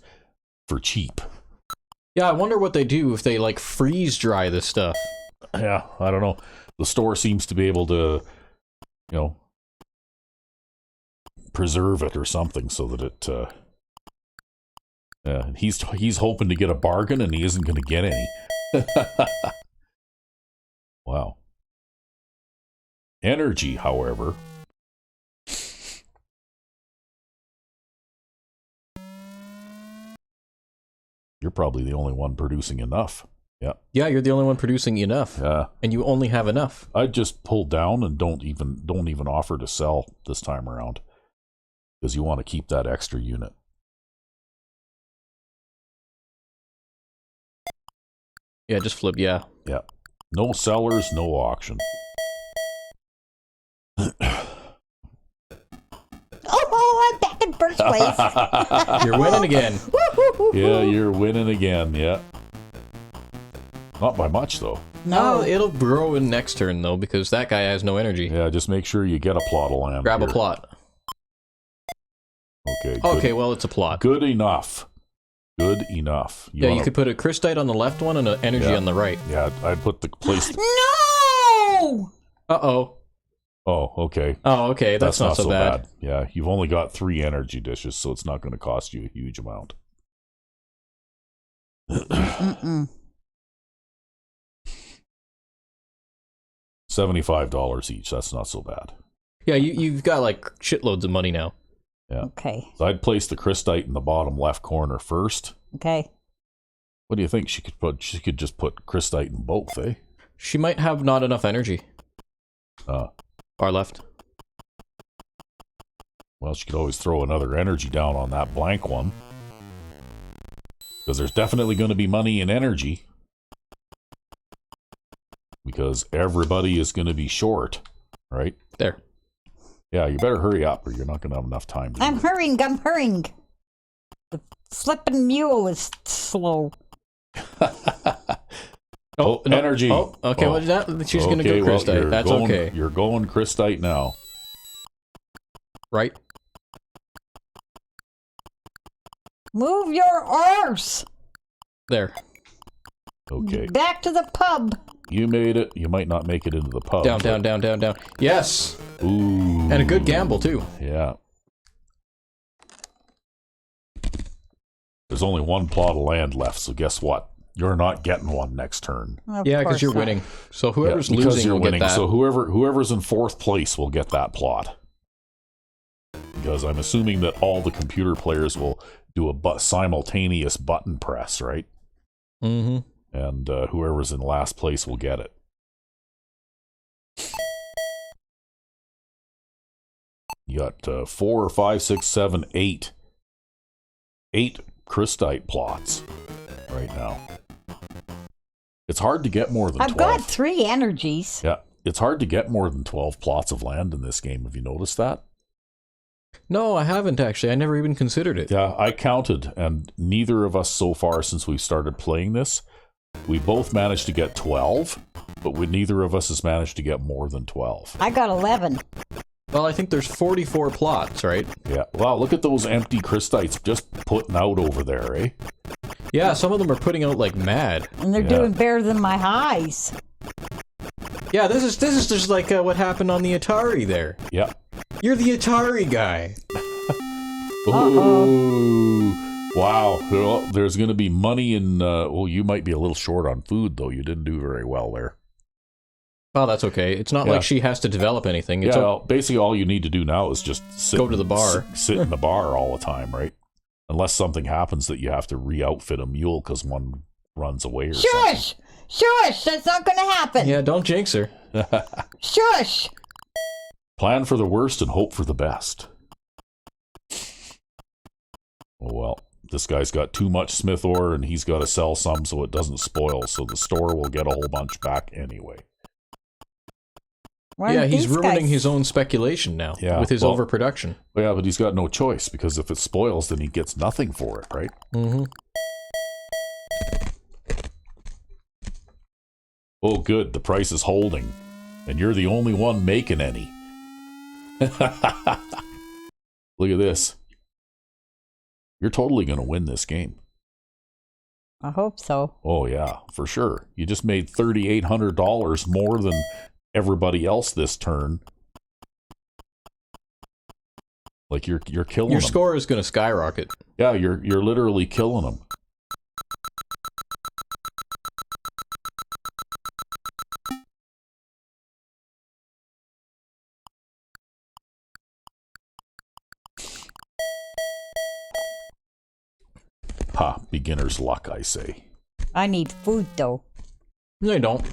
for cheap. Yeah, I wonder what they do if they, like, freeze dry this stuff. Yeah, I don't know. The store seems to be able to, you know, preserve it or something so that it, he's hoping to get a bargain and he isn't going to get any. Wow. Energy, however. You're probably the only one producing enough. Yeah. Yeah, you're the only one producing enough. Yeah. And you only have enough. I'd just pull down and don't even offer to sell this time around. Because you want to keep that extra unit. Yeah, just flip, yeah. Yeah. No sellers, no auction. Oh, I'm back in first place. You're winning again. Yeah, you're winning again, yeah. Not by much, though. No, it'll grow in next turn, though, because that guy has no energy. Yeah, just make sure you get a plot of land. Grab here. a plot. Okay. Okay, well, it's a plot. Good enough. Good enough. You could put a crystite on the left one and an energy on the right. Yeah, I'd put the place... No! Uh-oh. Oh, okay. Oh, okay, that's not so bad. Yeah, you've only got 3 energy dishes, so it's not going to cost you a huge amount. Mm-mm. $75 each. That's not so bad. Yeah, you've got, like, shitloads of money now. Yeah. Okay. So I'd place the crystite in the bottom left corner first. Okay. What do you think? She could just put crystite in both, eh? She might have not enough energy. Far left. Well, she could always throw another energy down on that blank one. Because there's definitely going to be money in energy. Because everybody is going to be short, right? There. Yeah, you better hurry up or you're not going to have enough time. I'm hurrying. The flippin' mule is slow. Oh, no. energy. Oh, okay. Oh. Well, she's going to go well, Crystite. That's okay. You're going Crystite now. Right? Move your arse. There. Okay. Back to the pub. You made it. You might not make it into the pub. Down, down, down, down, down. Yes! Ooh. And a good gamble, too. Yeah. There's only one plot of land left, so guess what? You're not getting one next turn. Yeah, because you're winning. So whoever's losing will get that. So whoever's in 4th place will get that plot. Because I'm assuming that all the computer players will do a simultaneous button press, right? Mm-hmm. And whoever's in last place will get it. You got 4, 5, 6, 7, 8. 8 Crystite plots right now. It's hard to get more than 12. I've got 3 energies. Yeah, it's hard to get more than 12 plots of land in this game. Have you noticed that? No, I haven't actually. I never even considered it. Yeah, I counted, and neither of us so far since we started playing this, we both managed to get 12, but neither of us has managed to get more than 12. I got 11. Well, I think there's 44 plots, right? Yeah. Wow, look at those empty Crystites just putting out over there, eh? Yeah, some of them are putting out like mad. And they're doing better than my highs. Yeah, this is just like what happened on the Atari there. Yeah. You're the Atari guy. Ooh. Wow. Well, there's going to be money in... well, you might be a little short on food, though. You didn't do very well there. Oh, that's okay. It's not like she has to develop anything. It's basically all you need to do now is just go to the bar. Sit in the bar all the time, right? Unless something happens that you have to re-outfit a mule because one runs away or something. Shush! That's not going to happen. Yeah, don't jinx her. Shush! Plan for the worst and hope for the best. Oh, well, this guy's got too much smith ore and he's got to sell some so it doesn't spoil, so the store will get a whole bunch back anyway. Yeah, he's ruining his own speculation now with his overproduction. Yeah, but he's got no choice because if it spoils, then he gets nothing for it, right? Mm-hmm. Oh, good. The price is holding. And you're the only one making any. Look at this. You're totally going to win this game. I hope so. Oh, yeah, for sure. You just made $3,800 more than everybody else this turn. Like you're killing them. Your score is going to skyrocket. Yeah, you're literally killing them. Ha, beginner's luck, I say. I need food, though. No, you don't.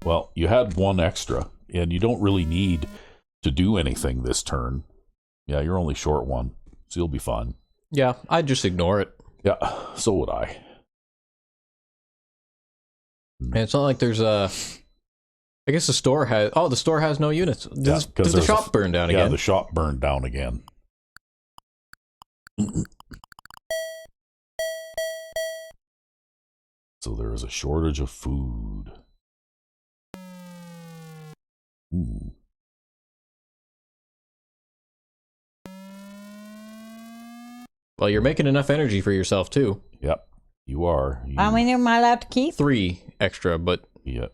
Well, you had one extra, and you don't really need to do anything this turn. Yeah, you're only short one, so you'll be fine. Yeah, I'd just ignore it. Yeah, so would I. And it's not like there's a... I guess the store has... Oh, the store has no units. Does the shop burn down again? Yeah, the shop burned down again. So there is a shortage of food. Ooh. Well, you're making enough energy for yourself, too. Yep, you are. How many am I allowed to keep? 3 extra, but... Yeah.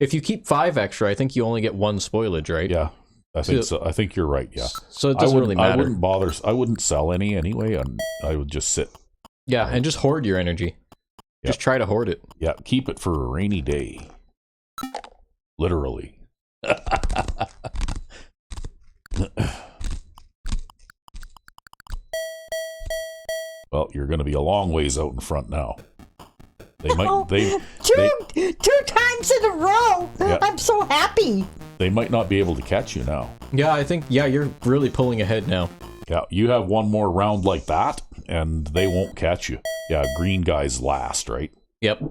If you keep 5 extra, I think you only get 1 spoilage, right? Yeah, I think so. I think you're right, yeah. So it doesn't really matter. I wouldn't bother. I wouldn't sell any anyway, and I would just sit. Yeah, and just hoard your energy. Yep. Just try to hoard it. Yeah, keep it for a rainy day. Literally. Well, you're going to be a long ways out in front now. They might. Two times in a row. Yeah. I'm so happy. They might not be able to catch you now. Yeah, I think. Yeah, you're really pulling ahead now. Yeah, you have one more round like that, and they won't catch you. Yeah, green guy's last, right? Yep.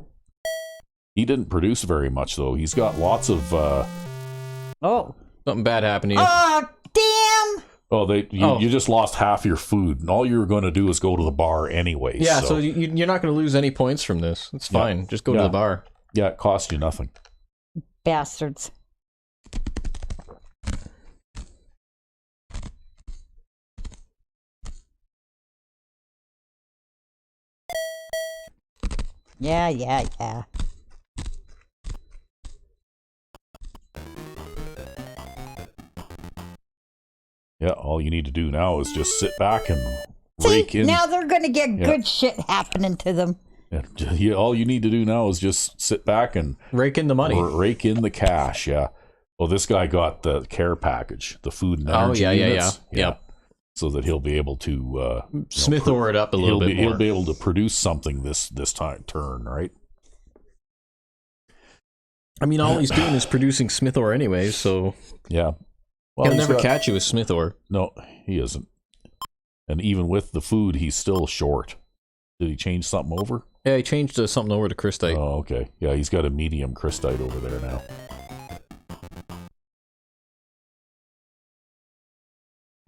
He didn't produce very much, though. He's got lots of... Oh. Something bad happened to you. Oh, damn! Oh, you just lost half your food, and all you were going to do is go to the bar anyway. Yeah, so you're not going to lose any points from this. It's fine. Yeah. Just go to the bar. Yeah, it costs you nothing. Bastards. Yeah. Yeah, all you need to do now is just sit back and rake in. Now they're going to get good shit happening to them. Yeah, all you need to do now is just sit back and rake in the money. Rake in the cash, yeah. Well, this guy got the care package, the food and energy units. Yeah. So that he'll be able to Smith or it up a little bit more. He'll be able to produce something this turn, right? I mean, all he's doing is producing Smith ore anyways, so yeah. Well, he'll never catch you with Smith ore. No, he isn't. And even with the food, he's still short. Did he change something over? Yeah, he changed something over to crystite. Oh, okay. Yeah, he's got a medium crystite over there now.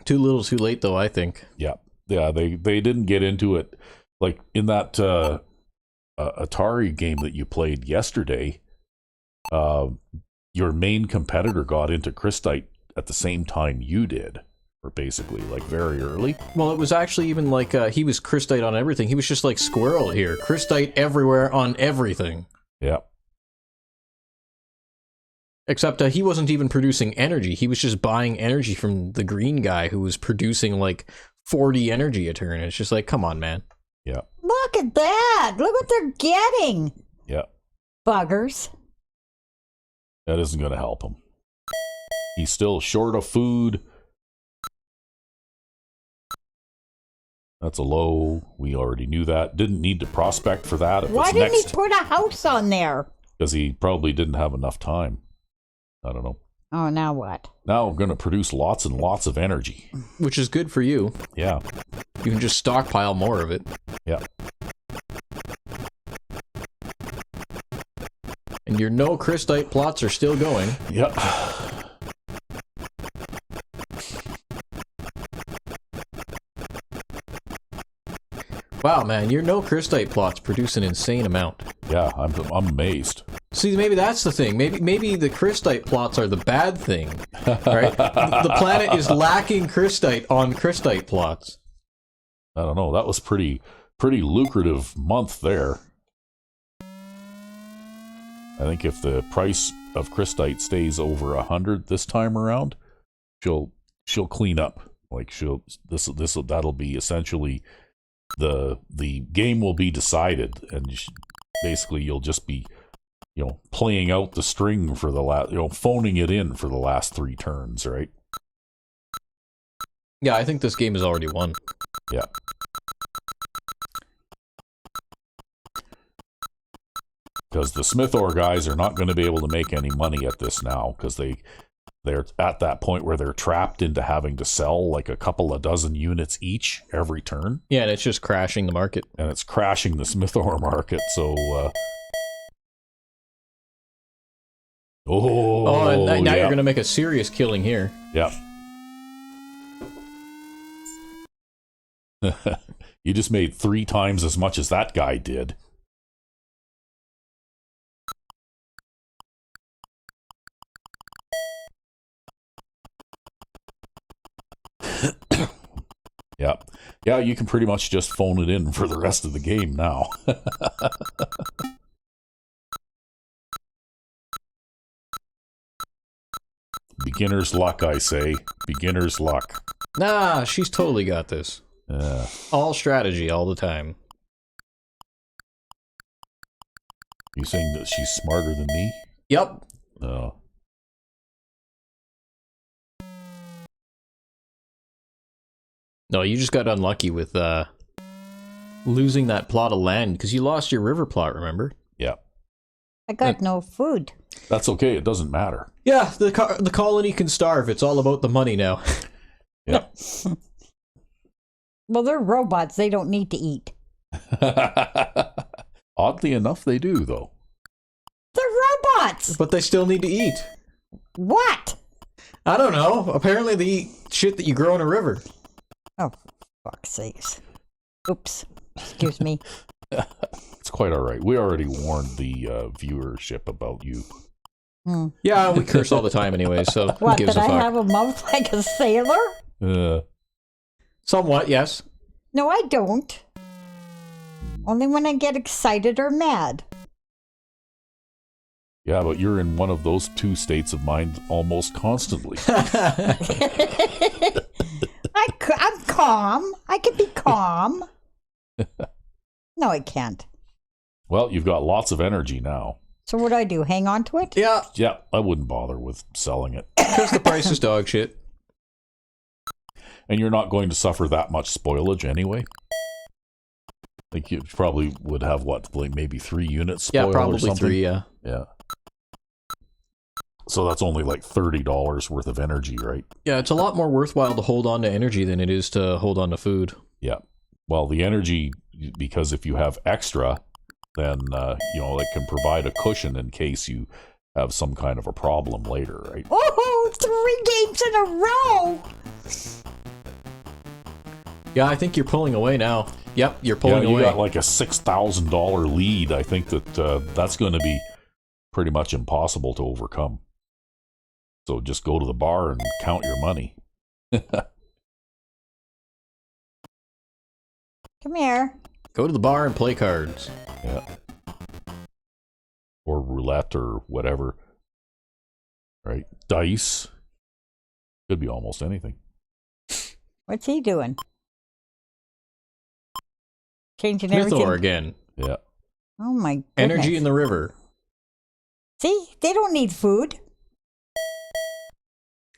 Too little, too late, though, I think. Yeah. Yeah, they didn't get into it. Like, in that Atari game that you played yesterday, your main competitor got into crystite at the same time you did. Or basically, like, very early. Well, it was actually even like, he was crystite on everything. He was just like Squirrel here. Crystite everywhere on everything. Yeah. Except he wasn't even producing energy. He was just buying energy from the green guy who was producing like 40 energy a turn. It's just like, come on, man. Yeah. Look at that. Look what they're getting. Yeah. Buggers. That isn't going to help him. He's still short of food. That's a low. We already knew that. Didn't need to prospect for that. Why didn't he put a house on there? Because he probably didn't have enough time. I don't know. Oh, now what? Now we're going to produce lots and lots of energy. Which is good for you. Yeah. You can just stockpile more of it. Yeah. And your no crystite plots are still going. Yep. Wow, man, your no crystite plots produce an insane amount. Yeah, I'm amazed. See, maybe that's the thing. Maybe the crystite plots are the bad thing, right? The planet is lacking crystite on crystite plots. I don't know. That was pretty lucrative month there. I think if the price of crystite stays over 100 this time around, she'll clean up. Like that'll be essentially the game will be decided, and basically you'll just be playing out the string for the last, phoning it in for the last 3 turns, right? Yeah, I think this game is already won. Yeah. Because the Smith ore guys are not going to be able to make any money at this now, because they're at that point where they're trapped into having to sell like a couple of dozen units each every turn. Yeah, and it's just crashing the market. And it's crashing the Smith ore market, so... and now you're going to make a serious killing here. Yeah. You just made 3 times as much as that guy did. Yeah. Yeah, you can pretty much just phone it in for the rest of the game now. Beginner's luck, I say. Beginner's luck. Nah, she's totally got this. Yeah. All strategy, all the time. You saying that she's smarter than me? Yep. No. No, you just got unlucky with losing that plot of land, because you lost your river plot, remember? Yeah. I got no food. That's okay, it doesn't matter. Yeah, the colony can starve. It's all about the money now. Yeah. Well, they're robots. They don't need to eat. Oddly enough, they do, though. They're robots. But they still need to eat. What? I don't know. Apparently they eat shit that you grow in a river. Oh, for fuck's sakes. Oops. Excuse me. It's quite all right. We already warned the viewership about you. Yeah, we curse all the time anyway, so who What, gives did a I fuck? have a mouth like a sailor? Somewhat, yes. No, I don't. Only when I get excited or mad. Yeah, but you're in one of those two states of mind almost constantly. I'm calm. I can be calm. No, I can't. Well, you've got lots of energy now. So what do I do? Hang on to it? Yeah, Yeah, I wouldn't bother with selling it. because the price is dog shit. And you're not going to suffer that much spoilage anyway. Like you probably would have what, like maybe 3 units spoiled Yeah, probably or something? 3, yeah. Yeah. So that's only like $30 worth of energy, right? Yeah, it's a lot more worthwhile to hold on to energy than it is to hold on to food. Yeah. Well, the energy, because if you have extra, then, it can provide a cushion in case you have some kind of a problem later, right? Oh, 3 games in a row! Yeah, I think you're pulling away now. Yep, you're pulling you away. got like a $6,000 lead. I think that's going to be pretty much impossible to overcome. So just go to the bar and count your money. Come here. Go to the bar and play cards. Yeah. Or roulette or whatever. Right? Dice. Could be almost anything. What's he doing? Changing Smith everything. ore again. Yeah. Oh my goodness. Energy in the river. See, they don't need food.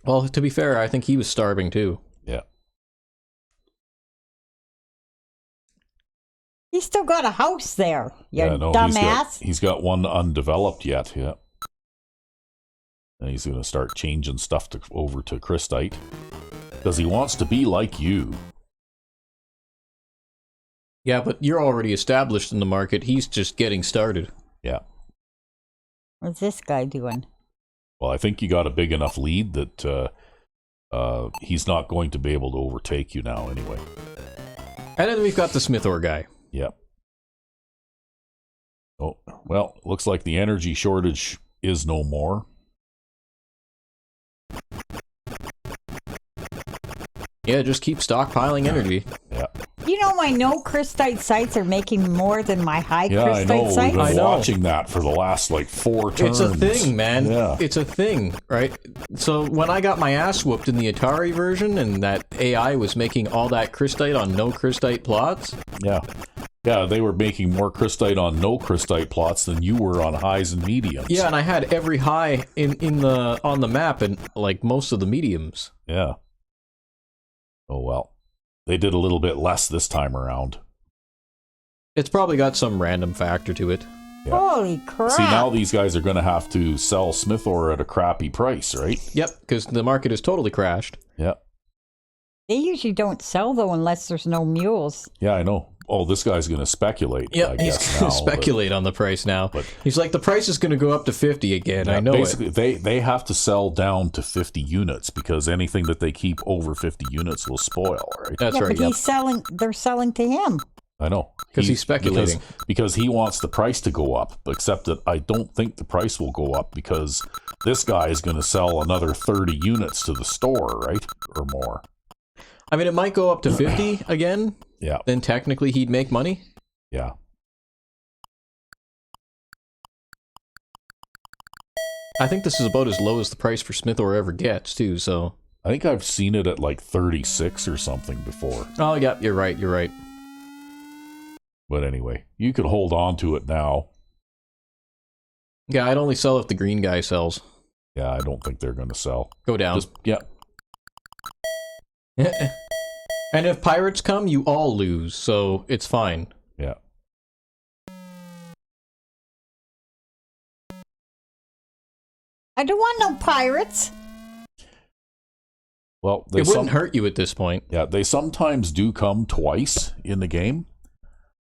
Well, to be fair, I think he was starving too. Yeah. He's still got a house there. You No, dumbass. he's got one undeveloped yet, yeah. And he's going to start changing stuff over to Christite. Because he wants to be like you. Yeah, but you're already established in the market. He's just getting started. Yeah. What's this guy doing? Well, I think you got a big enough lead that he's not going to be able to overtake you now anyway. And then we've got the Smith ore guy. Yep. Oh, well, looks like the energy shortage is no more. Yeah, just keep stockpiling energy. Yeah. You know my no crystite sites are making more than my high Yeah, I know. crystite We've sites? been watching that for the last, 4 turns. It's a thing, man. Yeah. It's a thing, right? So when I got my ass whooped in the Atari version and that AI was making all that crystite on no crystite plots. Yeah. Yeah, they were making more crystite on no crystite plots than you were on highs and mediums. Yeah, and I had every high on the map and most of the mediums. Yeah. Oh, well. They did a little bit less this time around. It's probably got some random factor to it. Yeah. Holy crap. See, now these guys are going to have to sell Smith ore at a crappy price, right? Yep, because the market has totally crashed. Yeah. They usually don't sell, though, unless there's no mules. Yeah, I know. Oh, this guy's going to speculate, Yep, I he's guess, going now. to speculate on the price now. but- He's like, the price is going to go up to 50 again. Yeah, I know basically, it. they have to sell down to 50 units because anything that they keep over 50 units will spoil, right? That's yeah, right, but they're selling to him. I know. Because he's speculating. Because he wants the price to go up, except that I don't think the price will go up because this guy is going to sell another 30 units to the store, right? Or more. I mean, it might go up to 50 again. Yeah. Then technically he'd make money. Yeah. I think this is about as low as the price for Smith ore ever gets, too, so... I think I've seen it at 36 or something before. Oh, yeah, you're right. But anyway, you could hold on to it now. Yeah, I'd only sell if the green guy sells. Yeah, I don't think they're going to sell. Go down. Yeah. And if pirates come, you all lose, so it's fine. Yeah. I don't want no pirates. Well, it wouldn't hurt you at this point. Yeah, they sometimes do come twice in the game,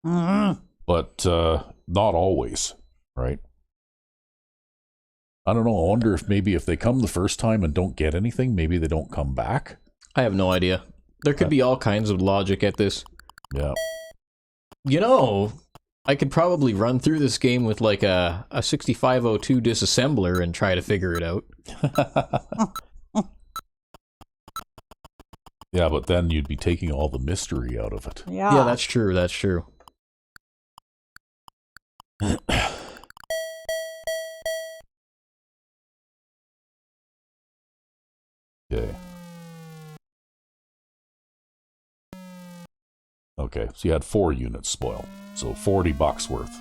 but not always, right? I don't know. I wonder if maybe if they come the first time and don't get anything, maybe they don't come back. I have no idea. There could be all kinds of logic at this. Yeah. You know, I could probably run through this game with like a 6502 disassembler and try to figure it out. Yeah, but then you'd be taking all the mystery out of it. Yeah. Yeah, that's true. That's true. Okay. Okay, so you had 4 units spoil. So $40 worth.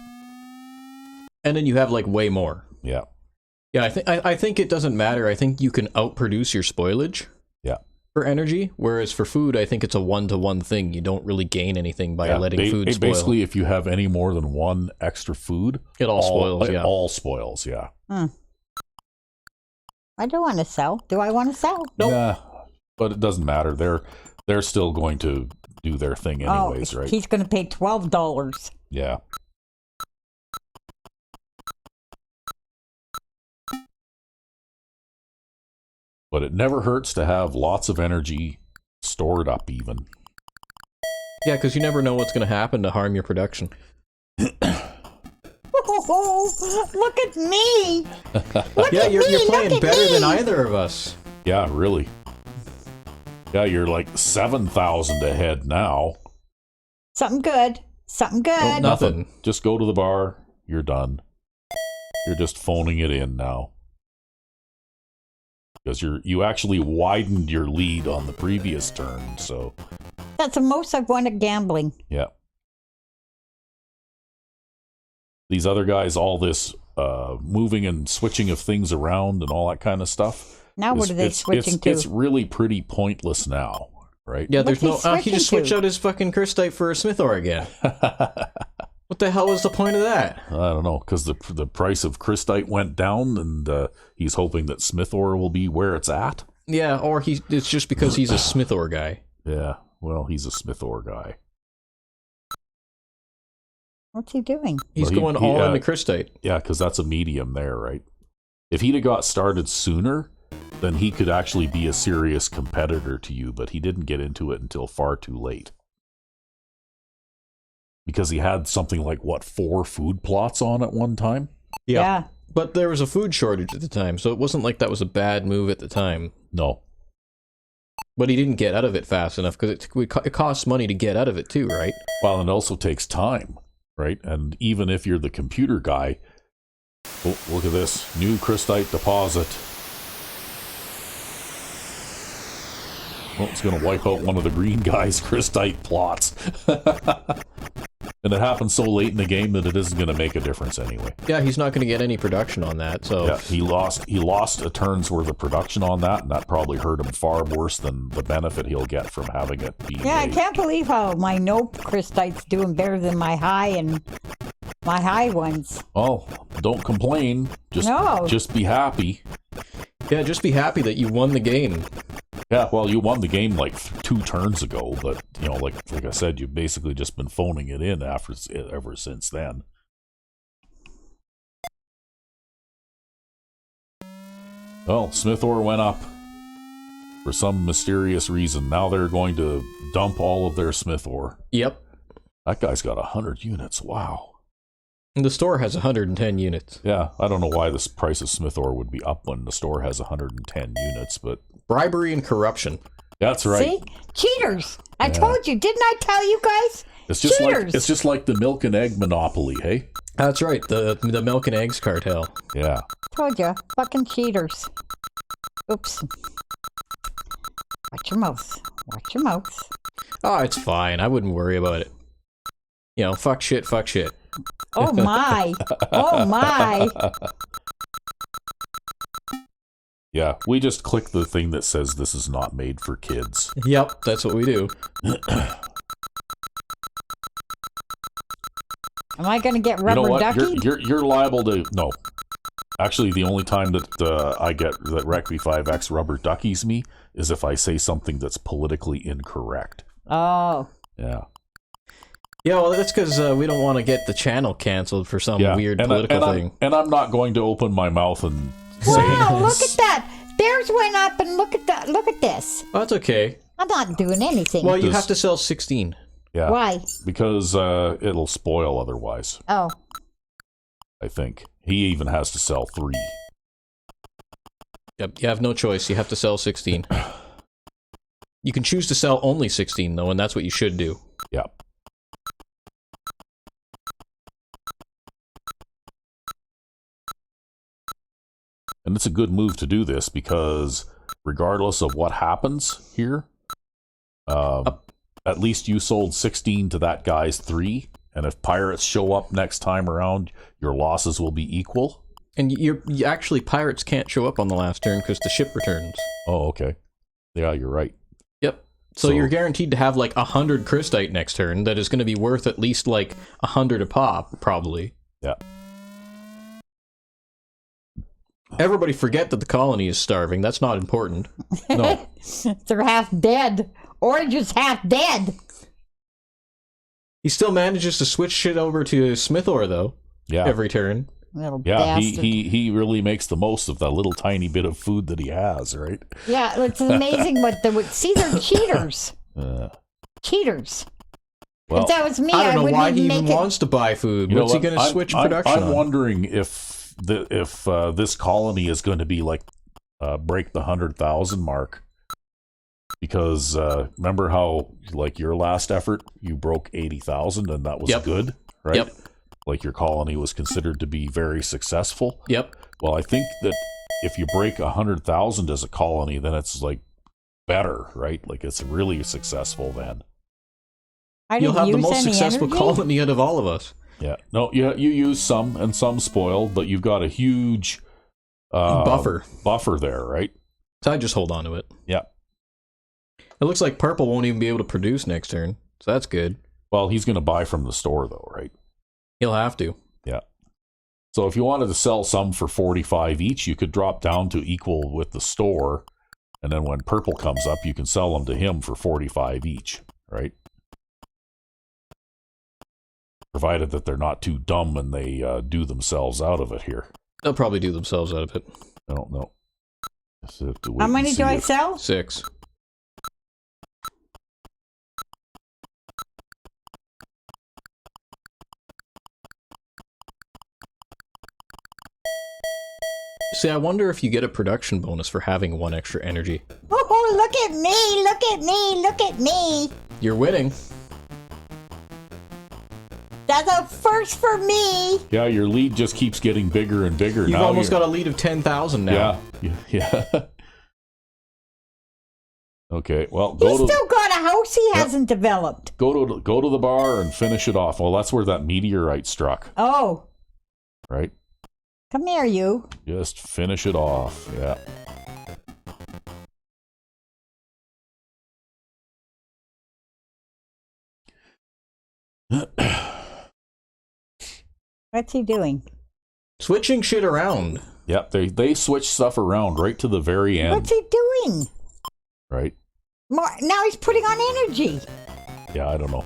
And then you have like way more. Yeah. Yeah, I think it doesn't matter. I think you can outproduce your spoilage. Yeah. For energy, whereas for food, I think it's a 1-to-1 thing. You don't really gain anything by letting food spoil. Basically, if you have any more than 1 extra food, it all spoils. It Yeah, all spoils. Yeah. I don't want to sell. Do I want to sell? Nope. Yeah, but it doesn't matter. They're still going to do their thing anyways, right? He's going to pay $12. Yeah. But it never hurts to have lots of energy stored up even. Yeah, because you never know what's going to happen to harm your production. Oh, look at me! Yeah, you're playing better than either of us. Yeah, really. Yeah, you're like 7,000 ahead now. Something good. Something good. Oh, nothing. Just go to the bar. You're done. You're just phoning it in now. Because you actually widened your lead on the previous turn, so... That's the most I've won at gambling. Yeah. These other guys, all this moving and switching of things around and all that kind of stuff. Now what are they switching to? It's really pretty pointless now, right? Yeah, there's What's no... he he just switched switching to? out his fucking Crystite for a Smith ore again. What the hell was the point of that? I don't know, because the price of Crystite went down, and he's hoping that Smith ore will be where it's at. Yeah, or it's just because he's a Smith ore guy. Yeah, well, he's a Smith ore guy. What's he doing? He's Well, going all into Crystite. Yeah, because that's a medium there, right? If he'd have got started sooner, then he could actually be a serious competitor to you, but he didn't get into it until far too late. Because he had something like, 4 food plots on at one time? Yeah. But there was a food shortage at the time, so it wasn't like that was a bad move at the time. No. But he didn't get out of it fast enough, because it costs money to get out of it too, right? Well, and it also takes time, right? And even if you're the computer guy, oh, look at this. New Crystite deposit. Oh, it's going to wipe out one of the green guy's Crystite plots. And it happens so late in the game that it isn't going to make a difference anyway. Yeah, he's not going to get any production on that, so... Yeah, he lost a turn's worth of production on that, and that probably hurt him far worse than the benefit he'll get from having it be Yeah, I made. can't believe how my Nope Crystite's doing better than my high ones. Oh, don't complain. Just be happy. Yeah, just be happy that you won the game. Yeah, well, you won the game like 2 turns ago, but like I said, you've basically just been phoning it in ever since then. Well, Smith ore went up for some mysterious reason. Now they're going to dump all of their Smith ore. Yep. That guy's got 100 units. Wow. And the store has 110 units. Yeah, I don't know why the price of Smith ore would be up when the store has 110 units, but... Bribery and corruption. That's right. See? Cheaters. I told you. Didn't I tell you guys? It's just Cheaters. like the milk and egg monopoly, hey? That's right, the milk and eggs cartel. Yeah. Told you. Fucking cheaters. Oops. Watch your mouth. Watch your mouth. Oh, it's fine. I wouldn't worry about it. Fuck shit, fuck shit. Oh my. Oh my. Yeah, we just click the thing that says this is not made for kids. Yep, that's what we do. Am I going to get rubber You know what? ducky? You're liable to... No. Actually, the only time that I get that Rec V5X rubber duckies me is if I say something that's politically incorrect. Oh. Yeah. Yeah, well, that's because we don't want to get the channel canceled for some weird political thing. I'm not going to open my mouth and say... Wow, look at that. Theirs went up, and look at that. Look at this. Oh, that's okay. I'm not doing anything. Well, you have to sell 16. Yeah. Why? Because it'll spoil otherwise. Oh. I think. He even has to sell 3. Yep, you have no choice. You have to sell 16. You can choose to sell only 16, though, and that's what you should do. Yeah. And it's a good move to do this because regardless of what happens here, at least you sold 16 to that guy's 3. And if pirates show up next time around, your losses will be equal. And actually, pirates can't show up on the last turn because the ship returns. Oh, okay. Yeah, you're right. Yep. So you're guaranteed to have like 100 crystite next turn that is going to be worth at least like 100 a pop, probably. Yeah. Everybody forget that the colony is starving. That's not important. No. They're half dead. Orange is half dead. He still manages to switch shit over to Smith ore, though. Yeah. Every turn. Little Yeah, bastard. he really makes the most of that little tiny bit of food that he has, right? Yeah, it's amazing what see, they're cheaters. Cheaters. Well, if that was me, I don't know wouldn't why he even even make it. wants to buy food. You know What's he what? going to switch production I'm on? wondering if this colony is going to be like break the 100,000 mark. Because remember how, like, your last effort, you broke 80,000 and that was good, right? Yep. Like, your colony was considered to be very successful. Yep. Well, I think that if you break 100,000 as a colony, then it's, like, better, right? Like, it's really successful then. You'll have the most successful colony out of all of us. Yeah. No, you use some, and some spoiled, but you've got a huge buffer there, right? So I just hold on to it. Yeah. It looks like purple won't even be able to produce next turn, so that's good. Well, he's going to buy from the store, though, right? He'll have to. Yeah. So if you wanted to sell some for 45 each, you could drop down to equal with the store, and then when purple comes up, you can sell them to him for 45 each, right? Provided that they're not too dumb and they do themselves out of it here. They'll probably do themselves out of it. I don't know. How many do I sell? 6. See, I wonder if you get a production bonus for having 1 extra energy. Oh, look at me, look at me, look at me. You're winning. That's a first for me. Yeah, your lead just keeps getting bigger and bigger. You've almost got a lead of 10,000 now. Yeah. Okay, well, He's still got a house he hasn't developed. Go to the bar and finish it off. Well, that's where that meteorite struck. Oh. Right? Come here, you. Just finish it off. Yeah. What's he doing? Switching shit around. Yep, they switch stuff around right to the very end. What's he doing? Right? Now he's putting on energy. Yeah, I don't know.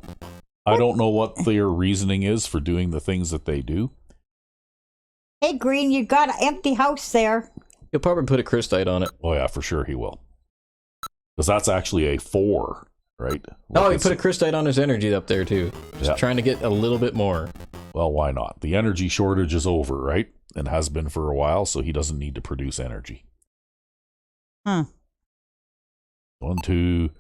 I don't know what their reasoning is for doing the things that they do. Hey, Green, you got an empty house there. He'll probably put a crystite on it. Oh, yeah, for sure he will. Because that's actually a 4, right? Oh, he put a crystite on his energy up there, too. Just trying to get a little bit more. Well, why not? The energy shortage is over, right? And has been for a while, so he doesn't need to produce energy. 1, 2,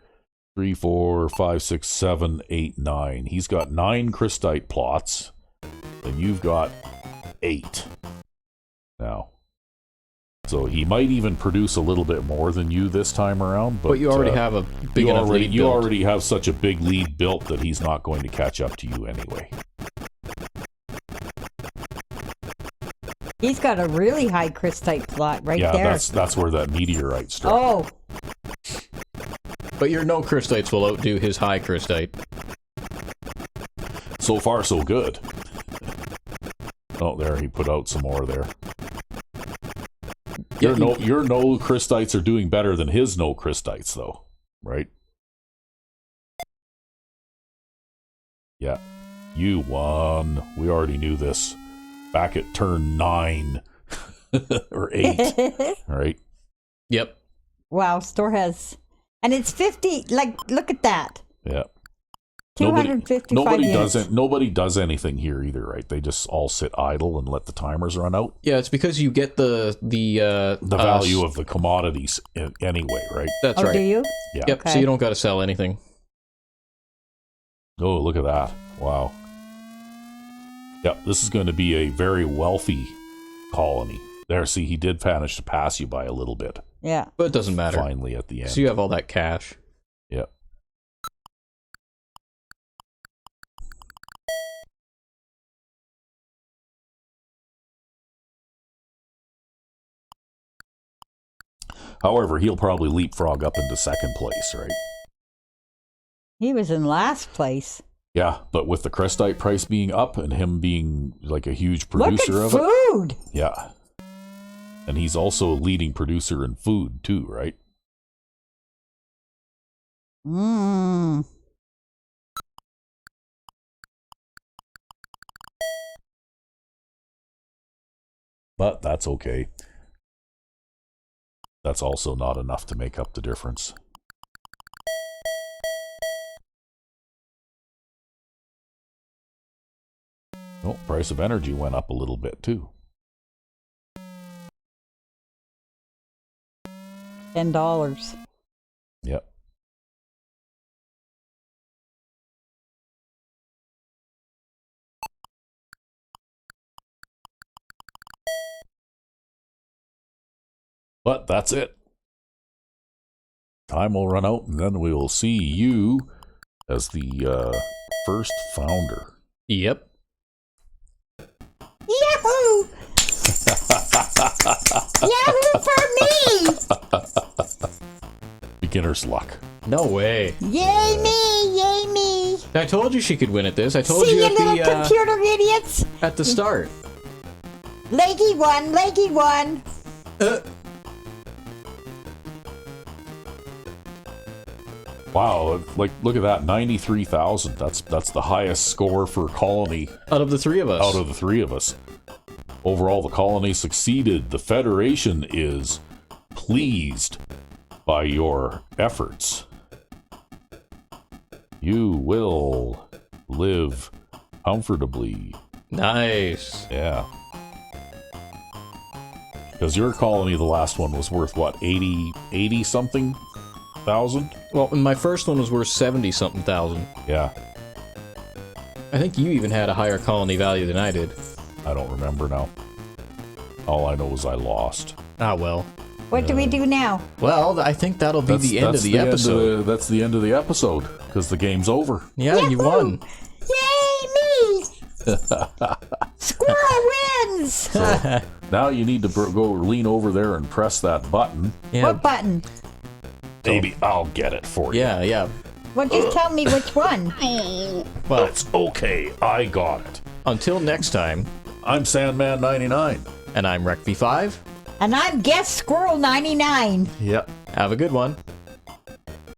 3, 4, 5, 6, 7, 8, 9. He's got 9 crystite plots, and you've got 8 now. So he might even produce a little bit more than you this time around. But you already have a big enough lead built. You already have such a big lead built that he's not going to catch up to you anyway. He's got a really high crystite plot right there. Yeah, that's where that meteorite struck. Oh. But your no crystites will outdo his high crystite. So far, so good. Oh, there, he put out some more there. Yep, Your no Christites are doing better than his no Christites, though, right? Yeah, you won. We already knew this back at turn 9 or 8, right? Yep. Wow, store has, and it's 50. Like, look at that. Yeah. 255 units. Nobody does anything here either, right? They just all sit idle and let the timers run out. Yeah, it's because you get the value of the commodities anyway, right? That's right. Do you? Yeah. Yep. Okay. So you don't got to sell anything. Oh, look at that! Wow. Yep, this is going to be a very wealthy colony. There, see, he did manage to pass you by a little bit. Yeah. But it doesn't matter. Finally, at the end. So you have all that cash. Yep. However, he'll probably leapfrog up into second place, right? He was in last place. Yeah, but with the Crestite price being up and him being like a huge producer Look of at it. food. Yeah. And he's also a leading producer in food too, right? Mmm. But that's okay. That's also not enough to make up the difference. Oh, price of energy went up a little bit too. $10. Yep. But that's it. Time will run out, and then we will see you as the first founder. Yep. Yahoo! Yahoo for me! Beginner's luck. No way. Yay me! Yay me! I told you she could win at this. I told See you you at little the computer idiots! at the start. Leggy one, leggy one. Wow, like look at that, 93,000. That's the highest score for colony Out of the three of us. out of the three of us. Overall, the colony succeeded. The Federation is pleased by your efforts. You will live comfortably. Nice. Yeah. Because your colony, the last one, was worth what, 80 something thousand? Well, my first one was worth 70-something thousand. Yeah. I think you even had a higher colony value than I did. I don't remember now. All I know is I lost. Ah, well. What do we do now? Well, I think that'll be the end of the episode. That's the end of the episode, because the game's over. Yeah, you won. Yay me! Squirrel wins! Now you need to go lean over there and press that button. Yeah. What button? Maybe I'll get it for you. Yeah, yeah. Well, just tell me which one. Well, It's okay. I got it. until next time, I'm Sandman99. and I'm RecV5. And I'm Guest Squirrel 99. Yep. Have a good one.